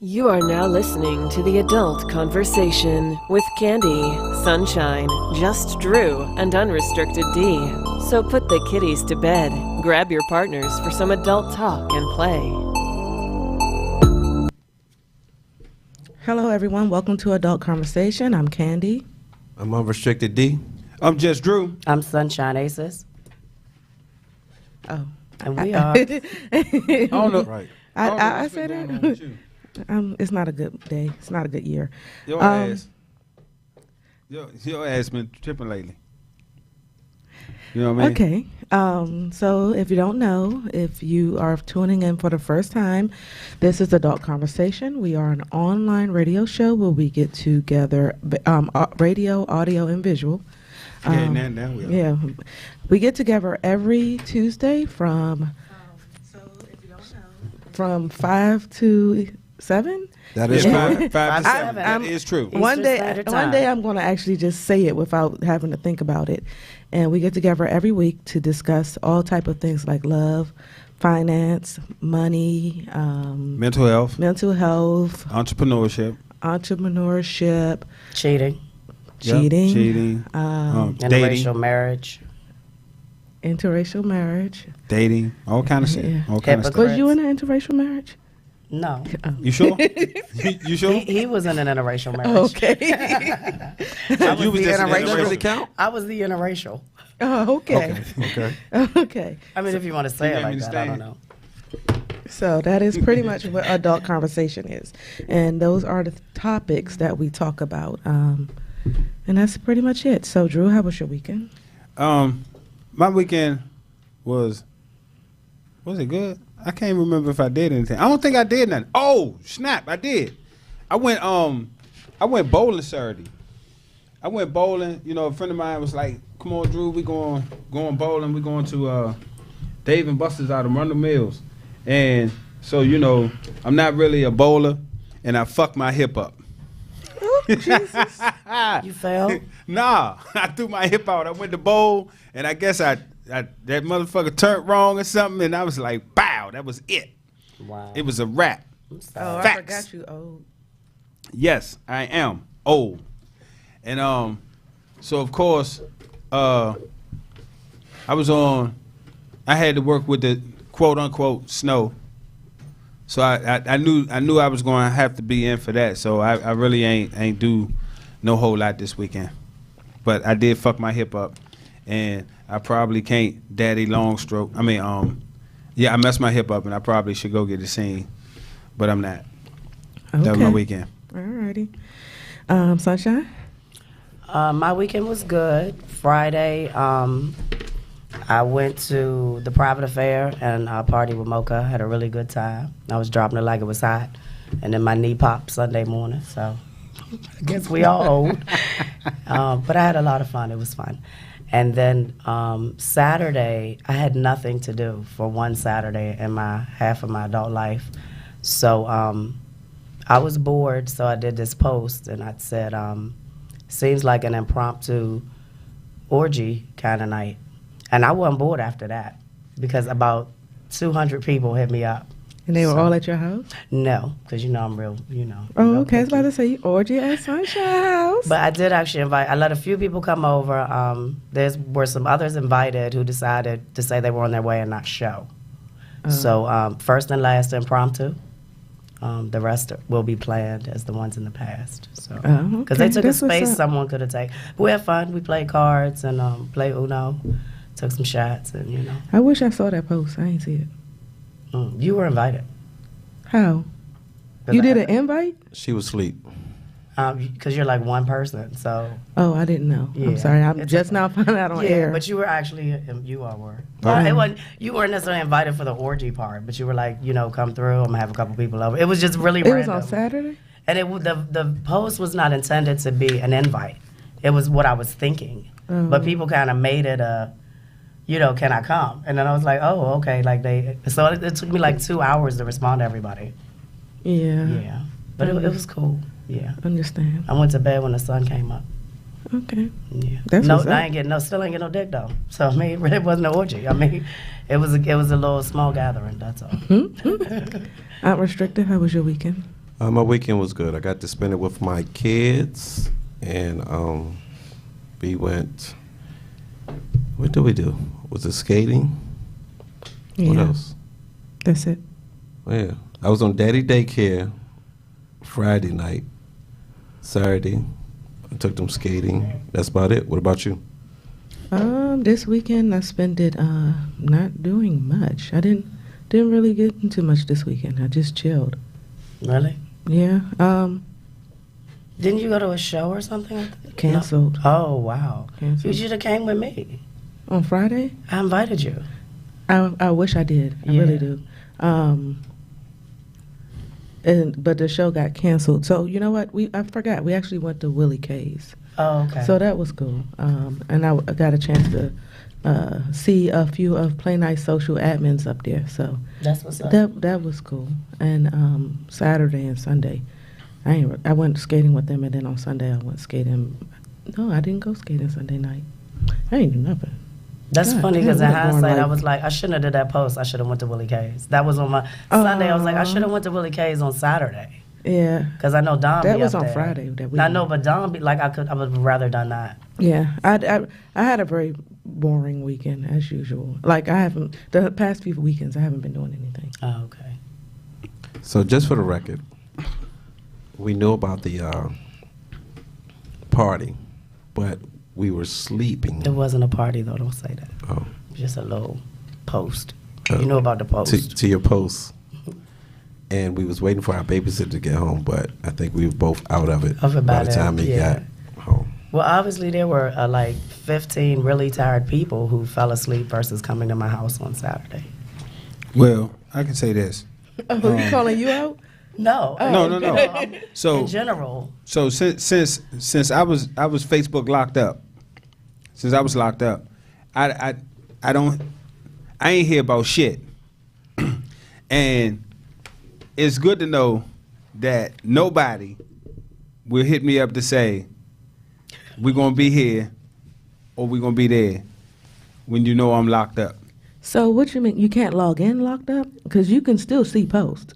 You are now listening to the Adult Conversation with Candy, Sunshine, Just Drew, and Unrestricted D. So put the kiddies to bed, grab your partners for some adult talk and play. Hello, everyone. Welcome to Adult Conversation. I'm Candy. I'm Unrestricted D. I'm Just Drew. I'm Sunshine Aces. Oh. And we are. I don't know. Right. I said it. It's not a good day. It's not a good year. Your ass been tripping lately. You know what I mean? Okay. So if you don't know, if you are tuning in for the first time, this is Adult Conversation. We are an online radio show where we get together, radio, audio, and visual. Yeah, now we are. Yeah. We get together every Tuesday from, from 5 to 7. That It's is five correct. to seven. I'm- That is true. One day Standard Time. I'm going to actually just say it without having to think about it. And we get together every week to discuss all type of things like love, finance, money, Mental health, mental health, entrepreneurship, Cheating. cheating, dating, Interracial marriage. interracial marriage. dating, all kind of shit. Yeah. All kind of stuff. Was you in an interracial marriage? No. You sure? You sure? He was in an interracial marriage. Okay. I was You was the just in interracial. interracial. Really count? I was the interracial. Oh, okay. Okay. Okay. I mean, if you want to say You it want me like to that, I stay? don't know. So that is pretty much what adult conversation is. And those are the topics that we talk about. And that's pretty much it. So, Drew, how was your weekend? My weekend was it good? I can't remember if I did anything. I don't think I did nothing. Oh, snap, I did. I went bowling Saturday. I went bowling. You know, a friend of mine was like, "Come on, Drew, we going bowling. We going to Dave and Buster's out of Rundle Mills." And so, you know, I'm not really a bowler, and I fucked my hip up. Jesus. You fell? Nah, I threw my hip out. I went to bowl, and I guess I that motherfucker turned wrong or something, and I was like, "Bow!" That was it. Wow. It was a wrap. Oh, Sorry. I Facts. forgot you. Oh, Yes, I am old, and so of course, I had to work with the quote unquote snow. So I knew I was going to have to be in for that. So I really ain't do no whole lot this weekend, but I did fuck my hip up, and I probably can't daddy long stroke. I mean, I messed my hip up, and I probably should go get it seen, but I'm not. okay. That was my weekend. Alrighty. Sunshine? My weekend was good. Friday, I went to the private affair and partied with Mocha. Had a really good time. I was dropping it like it was hot. And then my knee popped Sunday morning, so I guess we all old. But I had a lot of fun. It was fun. And then Saturday, I had nothing to do for one Saturday in half of my adult life. So I was bored, so I did this post, and I said, seems like an impromptu orgy kind of night. And I wasn't bored after that because about 200 people hit me up. And they were So- all at your house? No, because you know I'm real, Oh, real okay. I was about picky. to say you orgy at Sunshine House. But I did actually I let a few people come over. There were some others invited who decided to say they were on their way and not show. So first and last impromptu. The rest will be planned as the ones in the past. So because they took That's a what's space up. someone could have taken. But we had fun. We played cards and played Uno. Took some shots and I wish I saw that post. I ain't see it. You were invited. How? 'Cause You did I- an invite? She was asleep. Because you're like one person, so Oh, I didn't know. I'm Yeah, sorry. I'm it's just okay. now finding out on yeah. air. But you were actually, you all were. Well, it wasn't, you weren't necessarily invited for the orgy part, but you were like, come through. I'm gonna have a couple people over. It was just really it random. was on Saturday? And the post was not intended to be an invite. It was what I was thinking, but people kind of made it a, can I come? And then I was like, oh, okay. So it took me like 2 hours to respond to everybody. Yeah. Yeah, but it was cool. Yeah. Understand. I went to bed when the sun came up. Okay. Yeah. That's no, what's up. I ain't getting still ain't getting no dick though. So I mean, it really wasn't an orgy. I mean, it was a little small gathering. That's all. Unrestricted, how was your weekend? My weekend was good. I got to spend it with my kids, and we went. What did we do? Was it skating? Yeah. What else? That's it. Yeah, I was on daddy daycare Friday night. Saturday, I took them skating. That's about it. What about you? This weekend I spent it not doing much. I didn't really get into much this weekend. I just chilled. Really? Yeah. Didn't you go to a show or something? Canceled. No. Oh, wow. Canceled. You should have came with me. On Friday? I invited you. I wish I did. I Yeah. really do. But the show got canceled. So you know what? I forgot. We actually went to Willie K's. Oh, okay. So that was cool. And I got a chance to see a few of Play Nice social admins up there. So That's what's up. that was cool. And Saturday and Sunday, I went skating with them, and then on Sunday I went skating. No, I didn't go skating Sunday night. I ain't do nothing. That's God funny damn, because in what a boring hindsight, I life. was like, I shouldn't have did that post. I should have went to Willie K's. That was on my Sunday. I was like, I should have went to Willie K's on Saturday Yeah. because I know Don. That be was up on there. Friday that we I know, went. but Don be like, I would have rather done that. Yeah, I had a very boring weekend as usual. Like the past few weekends I haven't been doing anything. Oh, okay. So just for the record, we knew about the party, but we were sleeping. It wasn't a party though. Don't say that. Oh. Just a little post. Oh. You know about the post. To your post. And we was waiting for our babysitter to get home, but I think we were both out of it by By the time then, he yeah. got home. Well, obviously there were like 15 really tired people who fell asleep versus coming to my house on Saturday. Well, I can say this. Oh, you calling you out? No. No. So in general. So since I was Facebook locked up, since I was locked up, I ain't hear about shit. And it's good to know that nobody will hit me up to say we're gonna be here or we're gonna be there when you know I'm locked up. So what you mean? You can't log in locked up? Because you can still see posts.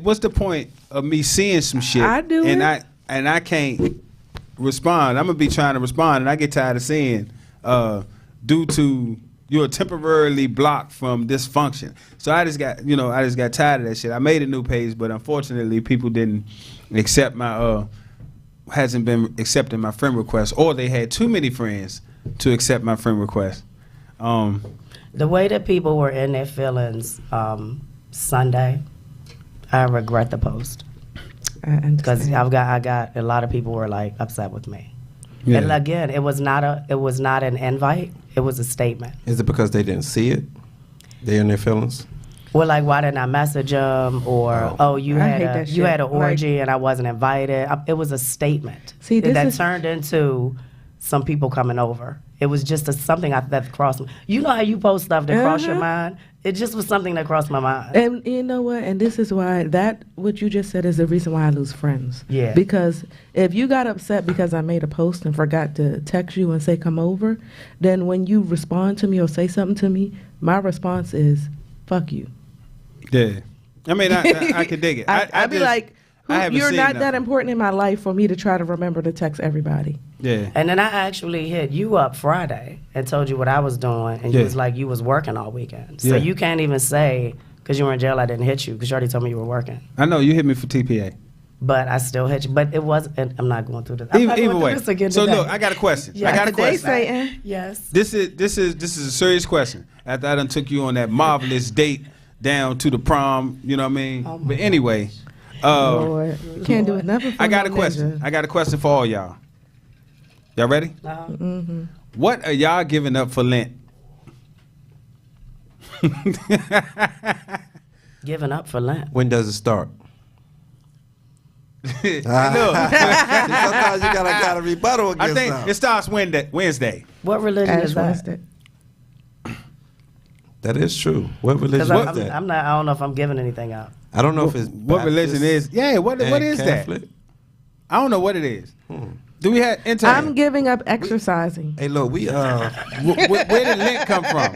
What's the point of me seeing some shit? I do and it. I can't respond. I'm gonna be trying to respond, and I get tired of seeing due to you're temporarily blocked from this function. So I just got tired of that shit. I made a new page, but unfortunately, people didn't accept my hasn't been accepting my friend request, or they had too many friends to accept my friend request. The way that people were in their feelings Sunday, I regret the post because I got a lot of people were like upset with me. Yeah. And again, it was not an invite. It was a statement. Is it because they didn't see it? They're in their feelings? Well, like, why didn't I message them? Or, you I hate had that you shit. had an Like- orgy and I wasn't invited. It was a statement. See, this that is- turned into some people coming over. It was just something that crossed me. You know how you post stuff that cross your mind? It just was something that crossed my mind. And you know what? And this is why what you just said is the reason why I lose friends. Yeah. Because if you got upset because I made a post and forgot to text you and say come over, then when you respond to me or say something to me, my response is fuck you. Yeah, I mean, I can dig it. I'd be just- like, I haven't you're seen not that nothing. important in my life for me to try to remember to text everybody. Yeah. And then I actually hit you up Friday and told you what I was doing, and Yeah. you was like, you was working all weekend. So Yeah. you can't even say, because you were in jail, I didn't hit you, because you already told me you were working. I know you hit me for TPA. But I still hit you. But it was, and I'm not going through this. I'm not Either going through way. this again So today. look, I got a question. Yeah, I got a Today, question. Satan. Yes. This is a serious question. After I done took you on that marvelous date down to the prom, you know what I mean? Oh my But anyway, Lord, you can't do it. Nothing for I got a no question. ninja. I got a question for all y'all. Y'all ready? Uh-huh. What are y'all giving up for Lent? Giving up for Lent. When does it start? Look, Sometimes you got a rebuttal I against think something. it starts Wednesday. What religion Ash is that? Wednesday. That is true. What religion Because was that? I'm not. I don't know if I'm giving anything up. I don't know if it's What religion Baptist is? Yeah, what and is Catholic. that? I don't know what it is. Do we have intern? I'm giving up exercising. Hey, look, we Where did Lent come from?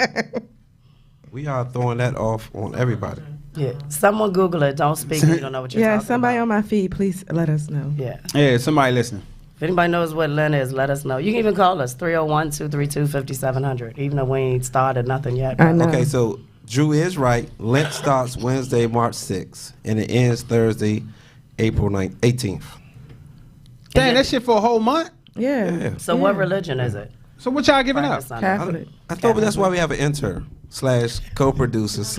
we are throwing that off on everybody. Yeah. Someone Google it. Don't speak if you don't know what you're Yeah, talking somebody about. on my feed, please let us know. Yeah. Yeah, somebody listening. If anybody knows what Lent is, let us know. You can even call us 301-232-5700, even though we ain't started nothing yet. I know. Okay, so Drew is right. Lent starts Wednesday, March 6th, and it ends Thursday, April 18th. Damn, that shit for a whole month? Yeah. So what religion is it? So what y'all giving up? Practice on it. Catholic. I thought that's why we have an intern / co-producer /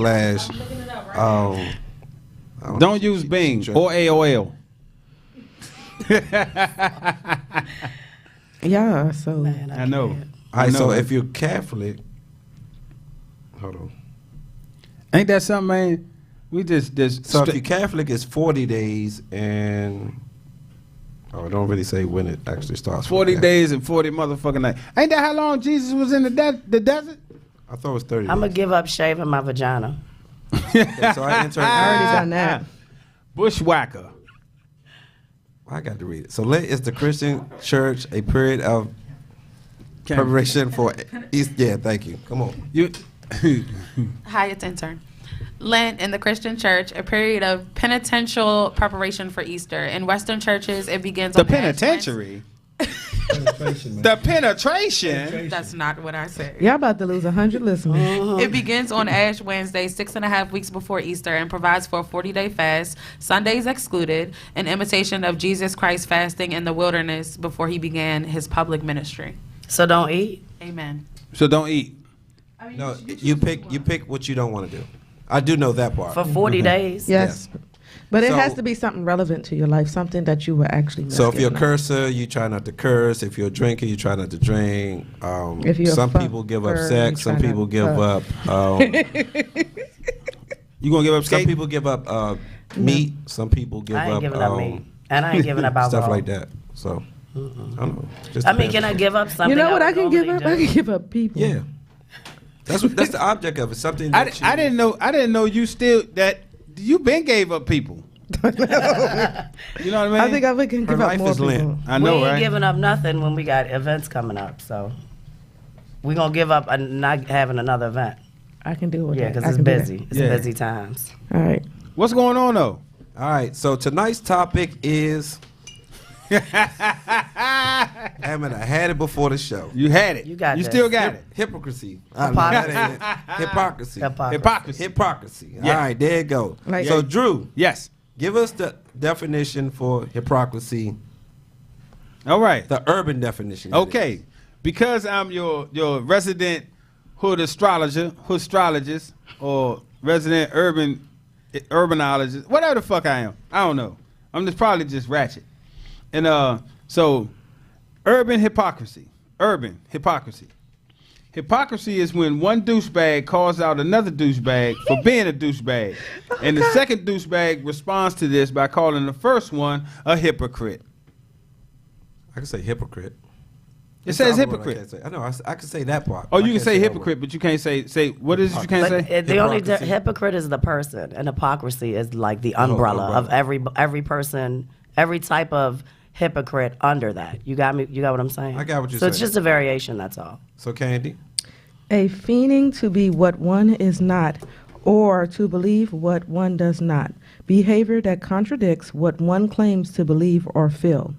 Don't use Bing or AOL. Yeah, so Man, I know. can't. All right, so know. if you're Catholic, hold on. Ain't that something, man? We just So if you're Catholic, it's 40 days and it don't really say when it actually starts. 40 days and 40 motherfucking nights. Ain't that how long Jesus was in the desert? I thought it was 30 I'm going days. to give up shaving my vagina. Okay, so I interned. I already done that. Bushwhacker. I got to read it. So Lent is the Christian church a period of preparation for East. Yeah, thank you. Come on. You. Hi, it's intern. Lent in the Christian church, a period of penitential preparation for Easter. In Western churches, it begins The on Ash penitentiary. The penetration. Wednesday. That's not what I said. Y'all about to lose 100 listeners. It begins on Ash Wednesday, 6.5 weeks before Easter, and provides for a 40-day fast, Sundays excluded, an imitation of Jesus Christ fasting in the wilderness before he began his public ministry. So don't eat? Amen. So don't eat. No, you pick what you don't want to do. I do know that part. For 40 days? Yes. But it So- has to be something relevant to your life, something that you were actually miss So if you're a getting cursor, you try not to curse. If you're a drinker, you try not to drink. If you're a Some people give up fucker, sex. you Some try people not give to up. You gonna give up Some skating? people give up meat. Some people give I ain't up giving up meat. And I ain't giving up alcohol. stuff like that. So I don't know. Just I mean, depends. can I give up something? You know what I can give normally up? I do? can give up people. Yeah, that's the object of it. Something that I didn't know. I didn't know you still that you been gave up people. You know what I mean? I think I can Her give up life more is people. Lent. I We know, ain't right? giving up nothing when we got events coming up. So we going to give up not having another event. I can do it. Yeah, because it's busy. It's Yeah. busy times. All right. What's going on though? All right. So tonight's topic is. Damn it! I had it before the show. You had it. You got You this. still got it. Hypocrisy. Hypocrisy. That ain't it. Hypocrisy. Hypocrisy. Hypocrisy. Yeah. All right, there you go. Like- So, Drew, Yes. give us the definition for hypocrisy, All right. the urban definition. that Okay. Because I'm your resident hood astrologist, or resident urbanologist, whatever the fuck I am. I don't know. I'm just probably just ratchet. And so urban hypocrisy. Hypocrisy is when one douchebag calls out another douchebag for being a douchebag. And the second douchebag responds to this by calling the first one a hypocrite. I can say hypocrite. It says That's the other one hypocrite. I can't say. I know. I can say that part. Oh, I you can can't say that hypocrite, but you can't say what is it you can't But say? the only Hypocrisy. hypocrite is the person, and hypocrisy is like the whole umbrella of umbrella. every person, every type of hypocrite under that. You got me? You got what I'm saying? I got what you're So it's saying. just a variation. That's all. So, Candy. A feigning to be what one is not, or to believe what one does not. Behavior that contradicts what one claims to believe or feel.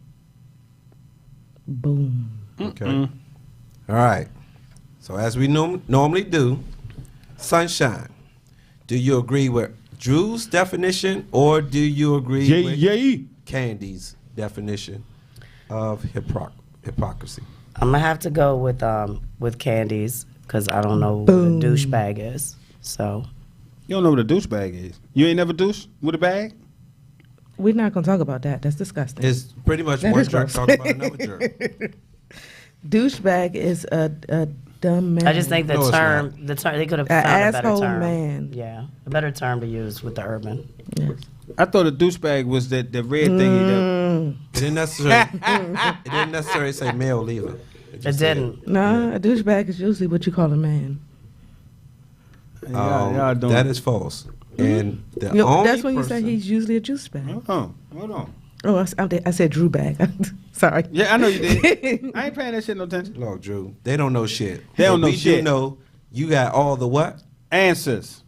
Boom. Okay. All right. So, as we normally do, Sunshine, do you agree with Drew's definition, or do you agree with Candy's definition of hypocrisy? I'm gonna have to go with Candy's because I don't know Boom. what a douchebag is. So You don't know what a douchebag is. You ain't never douche with a bag? We're not going to talk about that. That's disgusting. It's pretty much That one is jerk gross. talking about another jerk. Douchebag is a dumb man. I just think No, it's the term they could have A found a better asshole term. man. Yeah, a better term to use with the urban. Yes. I thought a douchebag was the red thingy. It didn't necessarily say male either. It just said, didn't. No, a douchebag is usually what you call a man. Y'all doing that is false. And the You know, only that's when you say person- he's usually a juice bag. Hold on. Oh, I said Drew bag. Sorry. Yeah, I know you did. I ain't paying that shit no attention. Look, Drew, they don't know shit. They don't know we shit. do know you got all the what? Answers.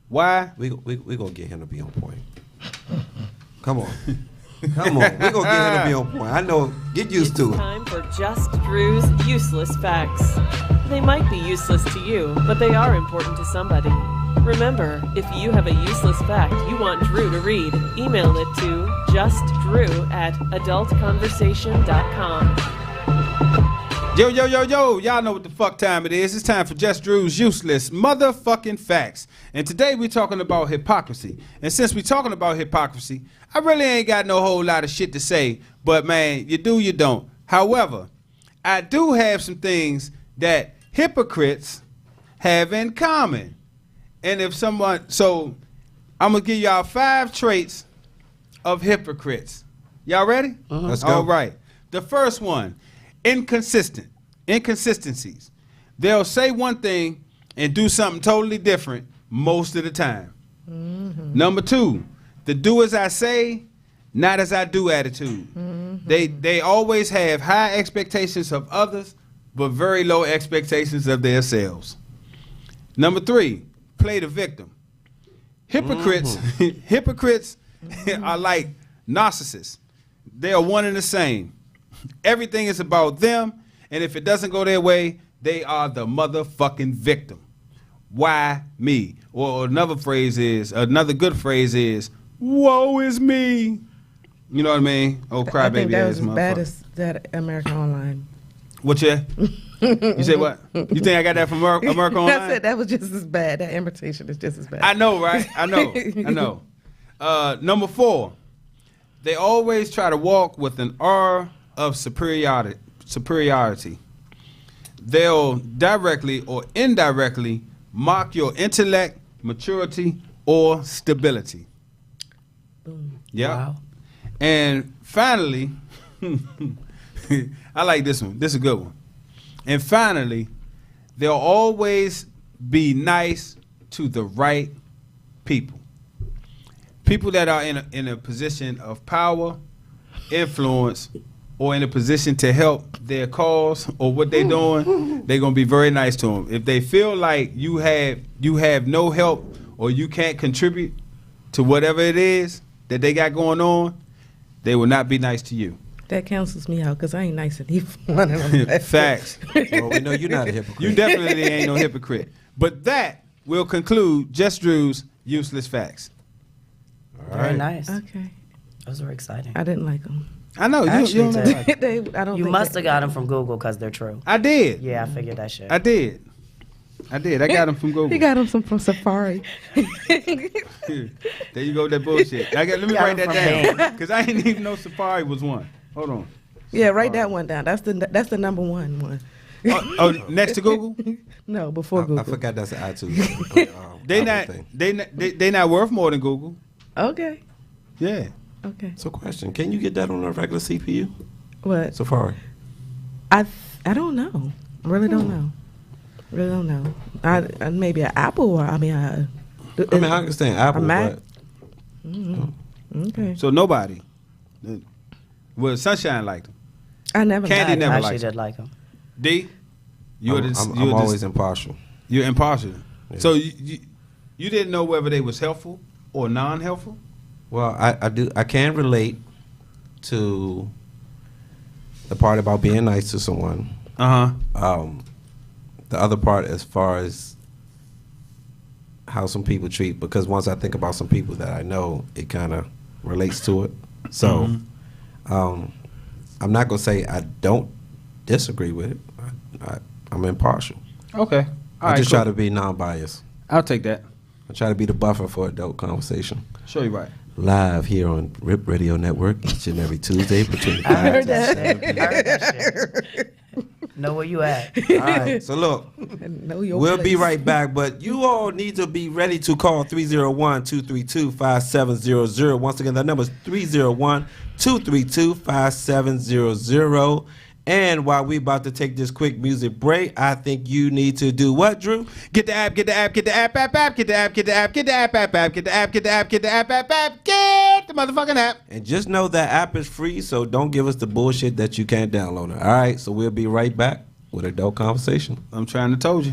Why? We gonna get him to be on point. Come on. Come on. We gonna get him to be on point. I know. Get used to It's it. time for Just Drew's Useless Facts. They might be useless to you, but they are important to somebody. Remember, if you have a useless fact you want Drew to read, email it to justdrew@adultconversation.com. Yo, y'all know what the fuck time it is. It's time for Just Drew's Useless Motherfucking Facts. And today we're talking about hypocrisy. And since we're talking about hypocrisy, I really ain't got no whole lot of shit to say, but man, you do, you don't. However, I do have some things that hypocrites have in common. And if someone, so I'm gonna give y'all 5 traits of hypocrites. Y'all ready? Let's go. All right. The first one, inconsistencies. They'll say one thing and do something totally different most of the time. Number 2, the do as I say, not as I do attitude. They always have high expectations of others, but very low expectations of themselves. Number 3, play the victim. Hypocrites are like narcissists. They are one and the same. Everything is about them, and if it doesn't go their way, they are the motherfucking victim. Why me? Or another good phrase is, woe is me. You know what I mean? Oh, I think crybaby that ass was as bad motherfucker. as that American Online. What you? You say what? You think I got that from America Online? I said that was just as bad. That imitation is just as bad. I know, right? I know. Number 4, they always try to walk with an aura of superiority. They'll directly or indirectly mock your intellect, maturity, or stability. Boom. Yeah. Wow. And finally, I like this one. This is a good one. And finally, they'll always be nice to the right people. People that are in a position of power, influence, or in a position to help their cause or what they're doing, they're gonna be very nice to them. If they feel like you have no help or you can't contribute to whatever it is that they got going on, they will not be nice to you. That cancels me out because I ain't nice and even Facts. Well, we know you're not a hypocrite. You definitely ain't no hypocrite. But that will conclude Just Drew's Useless Facts. All Very right. nice. Okay. Those were exciting. I didn't like them. I know. I You actually don't did. like it. I don't. You think must that- have got them from Google because they're true. I did. Yeah, I figured that shit. I did. I got them from Google. He got them from Safari. There you go with that bullshit. Let me Got write them that from down. Because I didn't even know Safari was one. Hold on. Yeah, write that one down. That's the number one. Oh, next to Google? No, before Google. I forgot that's an iTunes. They not worth more than Google. Okay. Yeah. Okay. So, question: can you get that on a regular CPU? What? Safari. I don't know. I really don't know. Really don't know. I maybe an Apple or I understand Apple, a Mac? but Okay. So nobody. Well, Sunshine liked them. I never. Candy I never actually liked did like them. D? I'm always impartial. You're impartial. Yeah. So you didn't know whether they was helpful or non-helpful? Well, I do. I can relate to the part about being nice to someone. Uh-huh. The other part, as far as how some people treat, because once I think about some people that I know, it kind of relates to it. So, I'm not gonna say I don't disagree with it. I'm impartial. Okay. I just try to be non-biased. I'll take that. I try to be the buffer for adult conversation. Show you right. Live here on RIP Radio Network each and every Tuesday between I 5 heard and that. 7 p.m. I heard that shit. Know where you at. All right, so look, Know your we'll be place. right back, but you all need to be ready to call 301-232-5700. Once again, that number is 301-232-5700. And while we about to take this quick music break, I think you need to do what, Drew? Get the app, get the app, get the app, get the app, get the app, get the app, get the app, get the app, get the app, get the app, get the motherfucking app. And just know that app is free, so don't give us the bullshit that you can't download it. All right, so we'll be right back with Adult Conversation. I'm trying to told you.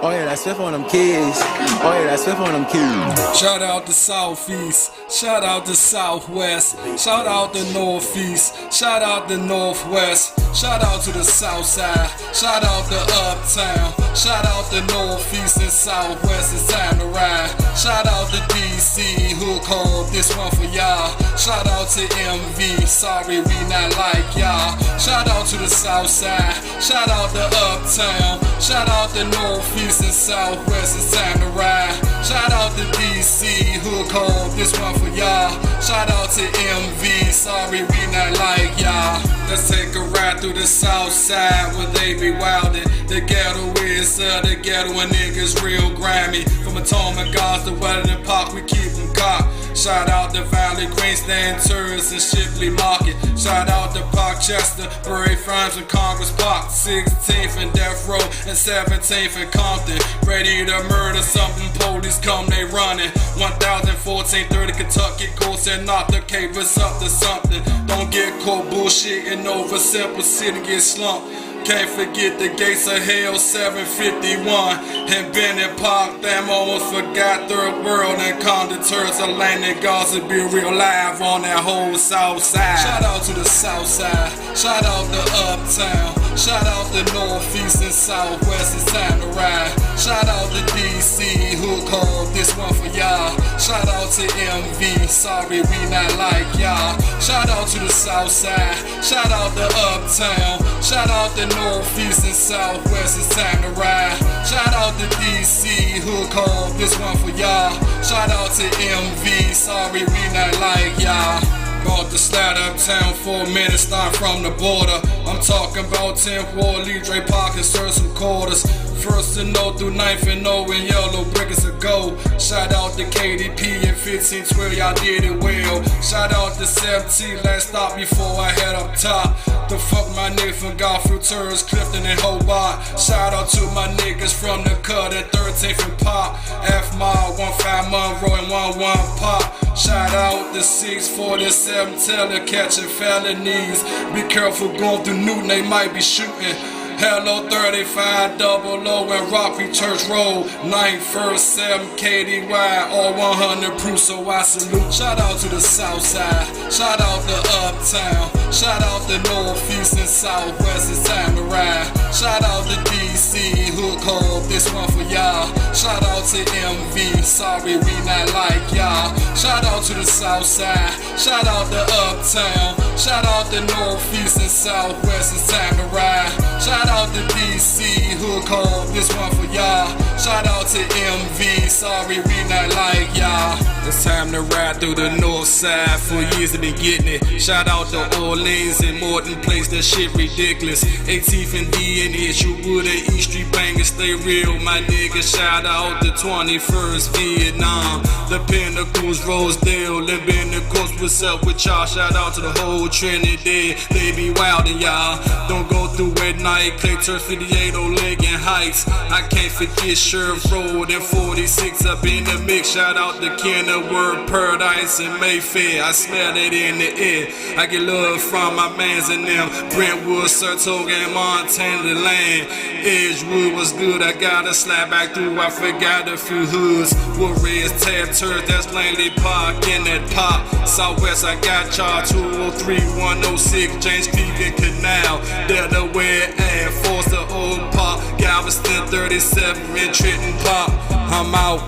Oh yeah, that's Swift on them kids. Oh yeah, that's Swift on them kids. Shout out to Southeast, shout out to Southwest, shout out to Northeast, shout out to Northwest, shout out to the South Side, shout out to Uptown, shout out to Northeast and Southwest, it's time to ride. Shout out to DC, who called this one for y'all. Shout out to MV, sorry we not like y'all. Shout out to the South Side, shout out to Uptown, shout out to Northeast and Southwest, it's time to ride. Shout out to DC, who called this one for y'all. Shout out to MV, sorry we not like y'all. Let's take a ride through the South Side where they be wildin'. The ghetto is the ghetto and niggas real grimy. From Atomic Guards to Wellington Park, we keep them cocked. Shout out to Valley, Greenstand, Tourist, and Shipley Market. Shout out to Parkchester, Bury Farms, and Congress Park. 16th and Death Row, and 17th and Compton. Ready to murder something, police come, they running. 1014-30 Kentucky, Coast and North, the cables up to something. Don't get caught bullshitting over simple city, get slumped. Can't forget the gates of hell, 751 and Bennett Park. Damn, almost forgot Third World and Conditors, Atlantic Gaza be real live on that whole South Side. Shout out to the South Side, shout out to Uptown, shout out to Northeast and Southwest, it's time to ride. Shout out to DC, who called this one for y'all. Shout out to MV, sorry we not like y'all. Shout out to the South Side, shout out to Uptown, shout out to Northeast and Southwest, it's time to ride. Shout out to DC, who called this one for y'all. Shout out to MV, sorry we not like y'all. Bought the slide uptown for a minute, start from the border. I'm talking about 10th Ward, Lee Park, and serve some quarters. First and 0 through 9th and 0 and yellow brick is a go. Shout out to KDP and 1512, y'all did it well. Shout out to 17, last stop before I head up top. The fuck my nigga from Garfield, Turns, Clifton, and Hobart. Shout out to my niggas from the cut at 13th and Pop. F Mile, 15 Monroe, and 11 Pop. Shout out to 647 Teller catching felonies. Be careful going through Newton, they might be shooting. Hello 35 double O and Rocky Church Road, 9th, 1st, 7 KDY, all 100 proof, so I salute. Shout out to the South Side, shout out to Uptown, shout out to Northeast and Southwest, it's time to ride. Shout out to DC, who called this one for y'all. Shout out to MV, sorry we not like y'all. Shout out to the South Side, shout out to Uptown, shout out to Northeast and Southwest, it's time to ride. Shout out to DC, who called this one for y'all. Shout out to MV, sorry we not like y'all. It's time to ride through the north side, for years to be getting it. Shout out to Orleans and Morton Place, that shit ridiculous. 18th and D and issue with the East Street bangers, stay real, my nigga. Shout out to 21st Vietnam, the Pinnacles, Rosedale, and Pinnacles, what's up with y'all? Shout out to the whole Trinity, they be wildin' y'all. Don't go through at night, Clay Turf 58, O'Legan Heights. I can't forget Sheriff Road and 46 up in the mix. Shout out to Kenilworth, Paradise, and Mayfair. I smell it in the air. I get love from my mans and them. Brentwood, Saratoga, and Montana land. Edgewood was good. I gotta slide back through. I forgot a few hoods. Warriors, Tab Turf, that's Langley Park in that pop. Southwest, I got y'all 203, 106, James Cleveland Canal, Delaware, and Forster, Old Park, Galveston, 37, and Trenton Park. I'm out.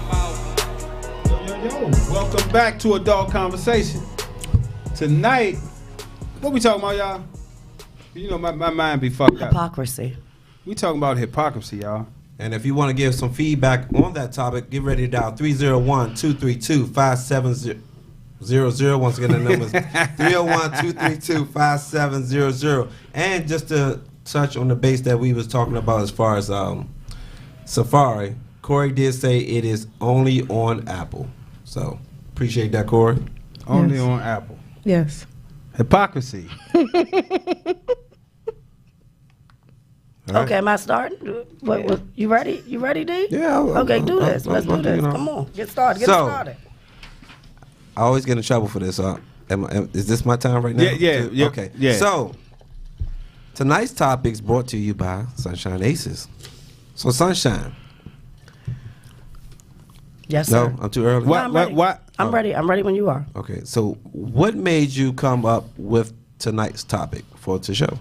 Yo, welcome back to Adult Conversation. Tonight, what we talking about, y'all? You know, my mind be fucked up. Hypocrisy. We talking about hypocrisy, y'all. And if you want to give some feedback on that topic, get ready to dial 301-232-5700. Once again, the number is 301-232-5700. And just to touch on the base that we was talking about as far as Safari, Corey did say it is only on Apple. So appreciate that, Corey. Only Yes. on Apple. Yes. Hypocrisy. Right. Okay, am I starting? What, you ready? You ready, D? Yeah. Okay, do this. Let's do this. Come on, get started. Get started. I always get in trouble for this. Is this my time right now? Yeah. Okay. Yeah. So tonight's topic is brought to you by Sunshine Aces. So Sunshine, Yes, sir. No, I'm too early. What? I'm ready. What? I'm ready. I'm ready when you are. Okay, so what made you come up with tonight's topic for the show?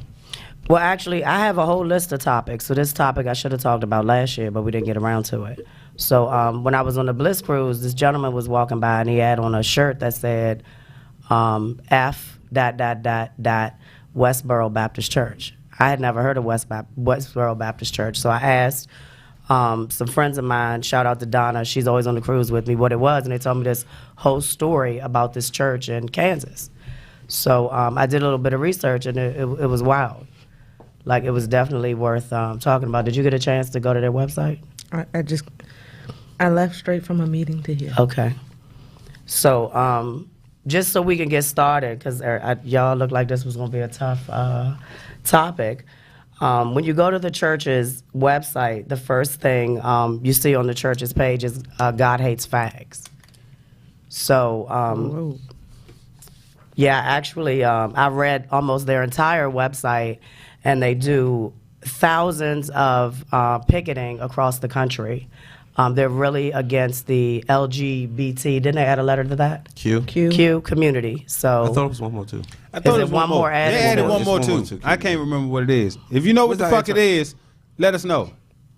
Well, actually, I have a whole list of topics. So this topic I should have talked about last year, but we didn't get around to it. So when I was on the Bliss Cruise, this gentleman was walking by and he had on a shirt that said F ... Westboro Baptist Church. I had never heard of Westboro Baptist Church, so I asked some friends of mine, shout out to Donna, she's always on the cruise with me, what it was, and they told me this whole story about this church in Kansas. So I did a little bit of research, and it was wild. Like, it was definitely worth talking about. Did you get a chance to go to their website? I left straight from a meeting to here. Okay. So just so we can get started, because y'all look like this was going to be a tough topic. When you go to the church's website, the first thing you see on the church's page is God hates fags. So, yeah, actually, I read almost their entire website, and they do thousands of picketing across the country. They're really against the LGBT. Didn't they add a letter to that? Q community. So I thought it was one more too. I thought Is it it was one more added? They added It's one more one more too. too. I can't remember what it is. If you know what What's the that fuck it answer? is, let us know.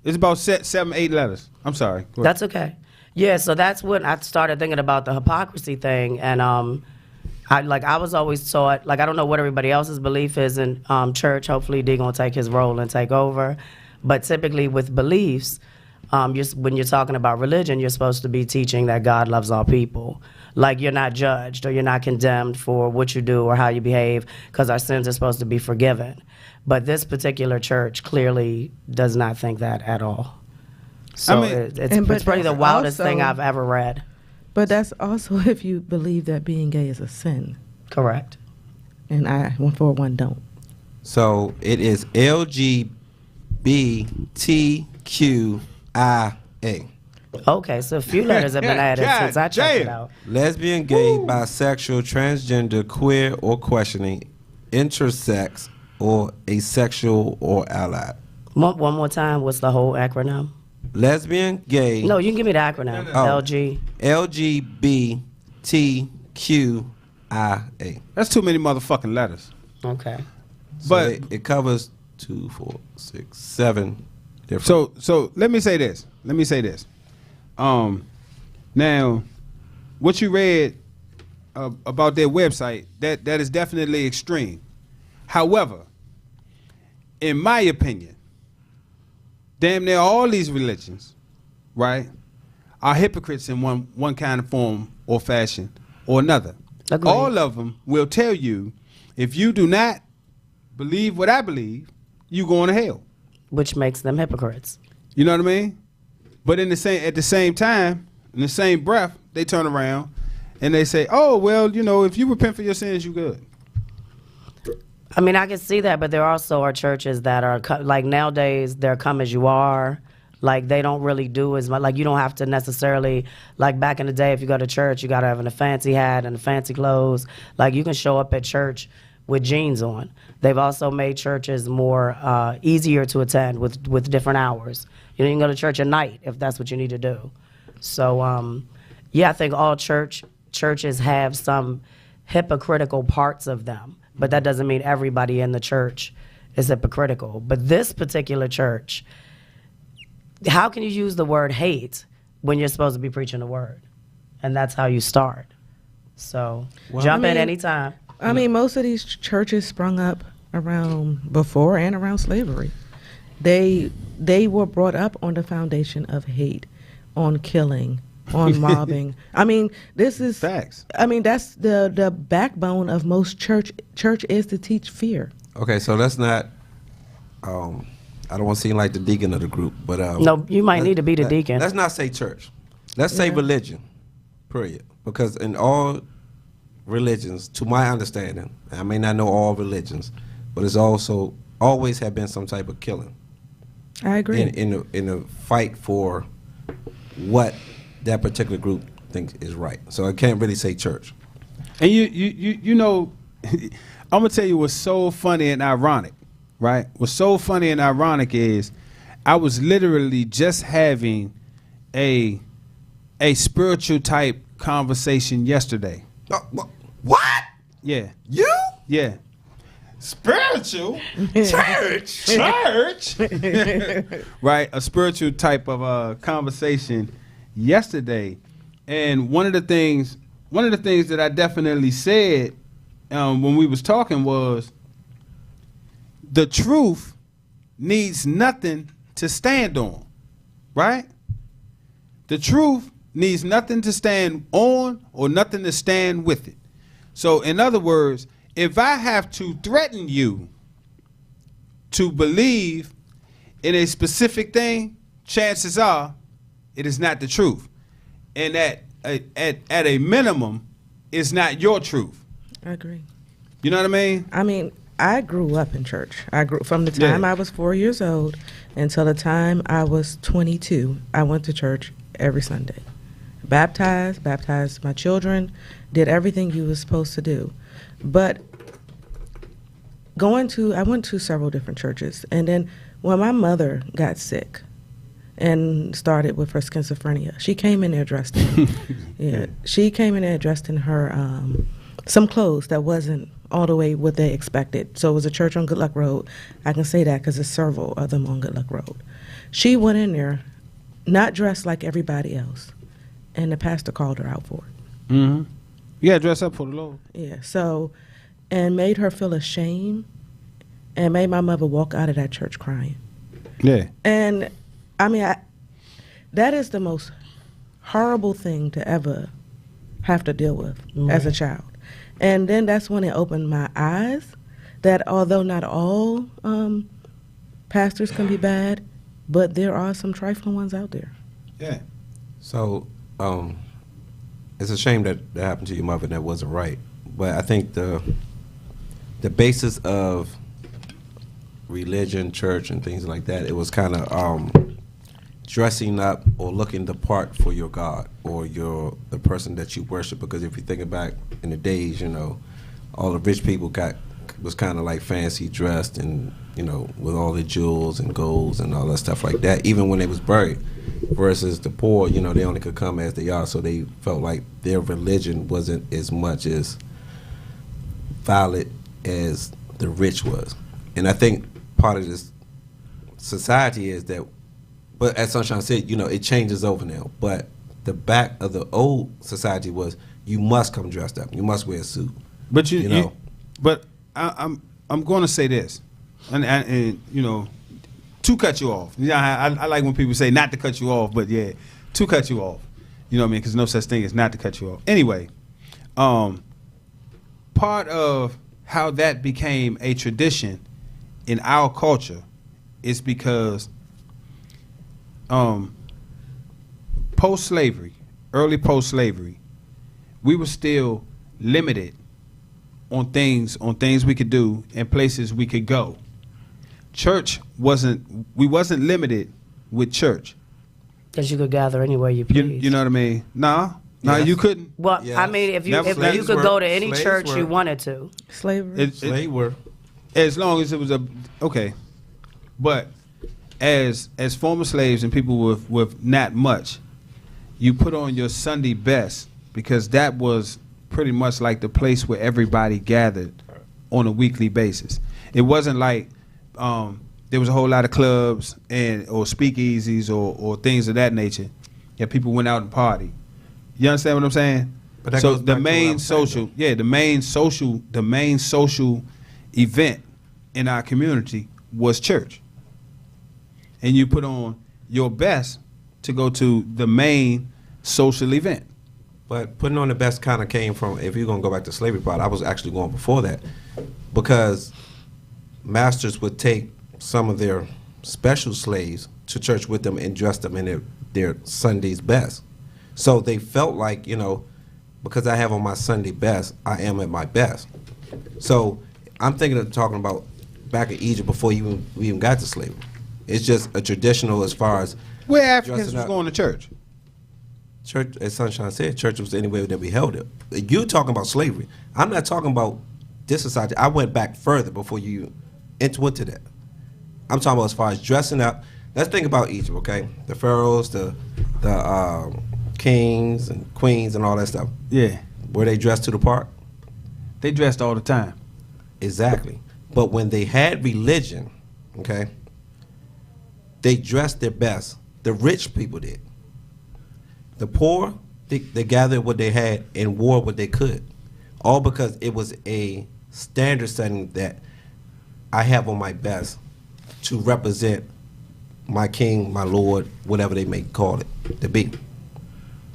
It's about 7, 8 letters. I'm sorry. Go ahead. that's okay. Yeah, so that's when I started thinking about the hypocrisy thing, and I was always taught, like, I don't know what everybody else's belief is in church. Hopefully, D gonna take his role and take over. But typically, with beliefs, when you're talking about religion, you're supposed to be teaching that God loves all people. Like, you're not judged or you're not condemned for what you do or how you behave, because our sins are supposed to be forgiven. But this particular church clearly does not think that at all. So I mean- it's probably the wildest also- thing I've ever read. But that's also if you believe that being gay is a sin. Correct. And I, one for one, don't. So it is LGBTQIA. Okay, so a few letters have been added God since I checked it damn. out. Lesbian, gay, bisexual, transgender, queer or questioning, intersex, or asexual or allied. One more time, what's the whole acronym? Lesbian, gay. No, you can give me the acronym. Oh. LG. LGBTQIA. That's too many motherfucking letters. Okay. So But- it covers 2, 4, 6, 7 different. So let me say this. Now, what you read about their website, that is definitely extreme. However, in my opinion, damn near all these religions, right, are hypocrites in one kind of form or fashion or another. Agreed. All of them will tell you, if you do not believe what I believe, you going to hell. Which makes them hypocrites. You know what I mean? But at the same time, in the same breath, they turn around and they say, "Oh, well, you know, if you repent for your sins, you good." I mean, I can see that, but there also are churches that are, like, nowadays, they're come as you are. Like, they don't really do as much. Like, you don't have to necessarily, like, back in the day, if you go to church, you got to have a fancy hat and the fancy clothes. Like, you can show up at church with jeans on. They've also made churches more easier to attend with different hours. You know, you can go to church at night if that's what you need to do. So, yeah, I think all churches have some hypocritical parts of them, but that doesn't mean everybody in the church is hypocritical. But this particular church, how can you use the word hate when you're supposed to be preaching the word? And that's how you start. So jump in anytime. I mean, most of these churches sprung up around before and around slavery. They were brought up on the foundation of hate, on killing, on mobbing. I mean, this is Facts. I mean, that's the backbone of most church is to teach fear. Okay, so let's not. I don't want to seem like the deacon of the group, but No, you might need to be the deacon. Let's not say church. Let's say religion. Period. Because in all religions, to my understanding, I may not know all religions, but it's also always have been some type of killing. I agree. In a fight for what that particular group thinks is right. So I can't really say church. And you know, I'm gonna tell you what's so funny and ironic, right? What's so funny and ironic is I was literally just having a a spiritual type conversation yesterday. What? Yeah. You? Yeah. Spiritual? Church? Church? Right, a spiritual type of conversation yesterday. And one of the things that I definitely said when we was talking was the truth needs nothing to stand on, right? The truth needs nothing to stand on or nothing to stand with it. So in other words, if I have to threaten you to believe in a specific thing, chances are it is not the truth. And at a minimum, it's not your truth. I agree. You know what I mean? I mean, I grew up in church. I grew from the time I was 4 years old until the time I was 22. I went to church every Sunday. Baptized my children, did everything you were supposed to do. But I went to several different churches. And then when my mother got sick and started with her schizophrenia, she came in there dressed in, she came in there dressed in her, some clothes that wasn't all the way what they expected. So it was a church on Good Luck Road. I can say that because there's several of them on Good Luck Road. She went in there not dressed like everybody else, and the pastor called her out for it. Mm-hmm. You got to dress up for the Lord. Yeah, so, and made her feel ashamed and made my mother walk out of that church crying. Yeah. And, I mean, that is the most horrible thing to ever have to deal with as a child. And then that's when it opened my eyes that although not all pastors can be bad, but there are some trifling ones out there. Yeah. So, it's a shame that happened to your mother and that wasn't right. But I think the basis of religion, church, and things like that, it was kind of dressing up or looking the part for your God or the person that you worship. Because if you think back in the days, all the rich people was kind of like fancy dressed and with all the jewels and golds and all that stuff like that, even when they was buried. Versus the poor, they only could come as they are, so they felt like their religion wasn't as much as valid as the rich was. And I think part of this society is that, but as Sunshine said, it changes over now. But the back of the old society was you must come dressed up, you must wear a suit. But but I'm going to say this, and to cut you off. I like when people say not to cut you off, but yeah, to cut you off. You know what I mean? Because no such thing as not to cut you off. Anyway, part of how that became a tradition in our culture is because post-slavery, early post-slavery, we were still limited on things we could do and places we could go. We wasn't limited with church. Because you could gather anywhere you please. You know what I mean? No, you couldn't. Well, Yes. I mean, if you could go to any church you wanted to. Slavery. They were. As long as it was okay. But as former slaves and people with not much, you put on your Sunday best because that was pretty much like the place where everybody gathered on a weekly basis. It wasn't like there was a whole lot of clubs or speakeasies or things of that nature. Yeah, people went out and party. You understand what I'm saying? But that so goes back the to main what I'm saying, social, the main social event in our community was church. And you put on your best to go to the main social event. But putting on the best kind of came from, if you're going to go back to slavery part, I was actually going before that. Because masters would take some of their special slaves to church with them and dress them in their Sunday's best. So they felt like, because I have on my Sunday best, I am at my best. So I'm talking about back in Egypt before we even got to slavery. It's just a traditional as far as where Africans was going to church. Church, as Sunshine said, church was anywhere that we held it. You talking about slavery. I'm not talking about this society. I went back further before you went to that. I'm talking about as far as dressing up. Let's think about Egypt, okay? The pharaohs, the kings and queens and all that stuff, Yeah. were they dressed to the part? They dressed all the time. Exactly. But when they had religion, okay, they dressed their best. The rich people did. The poor, they gathered what they had and wore what they could. All because it was a standard setting that I have on my best to represent my king, my lord, whatever they may call it to be.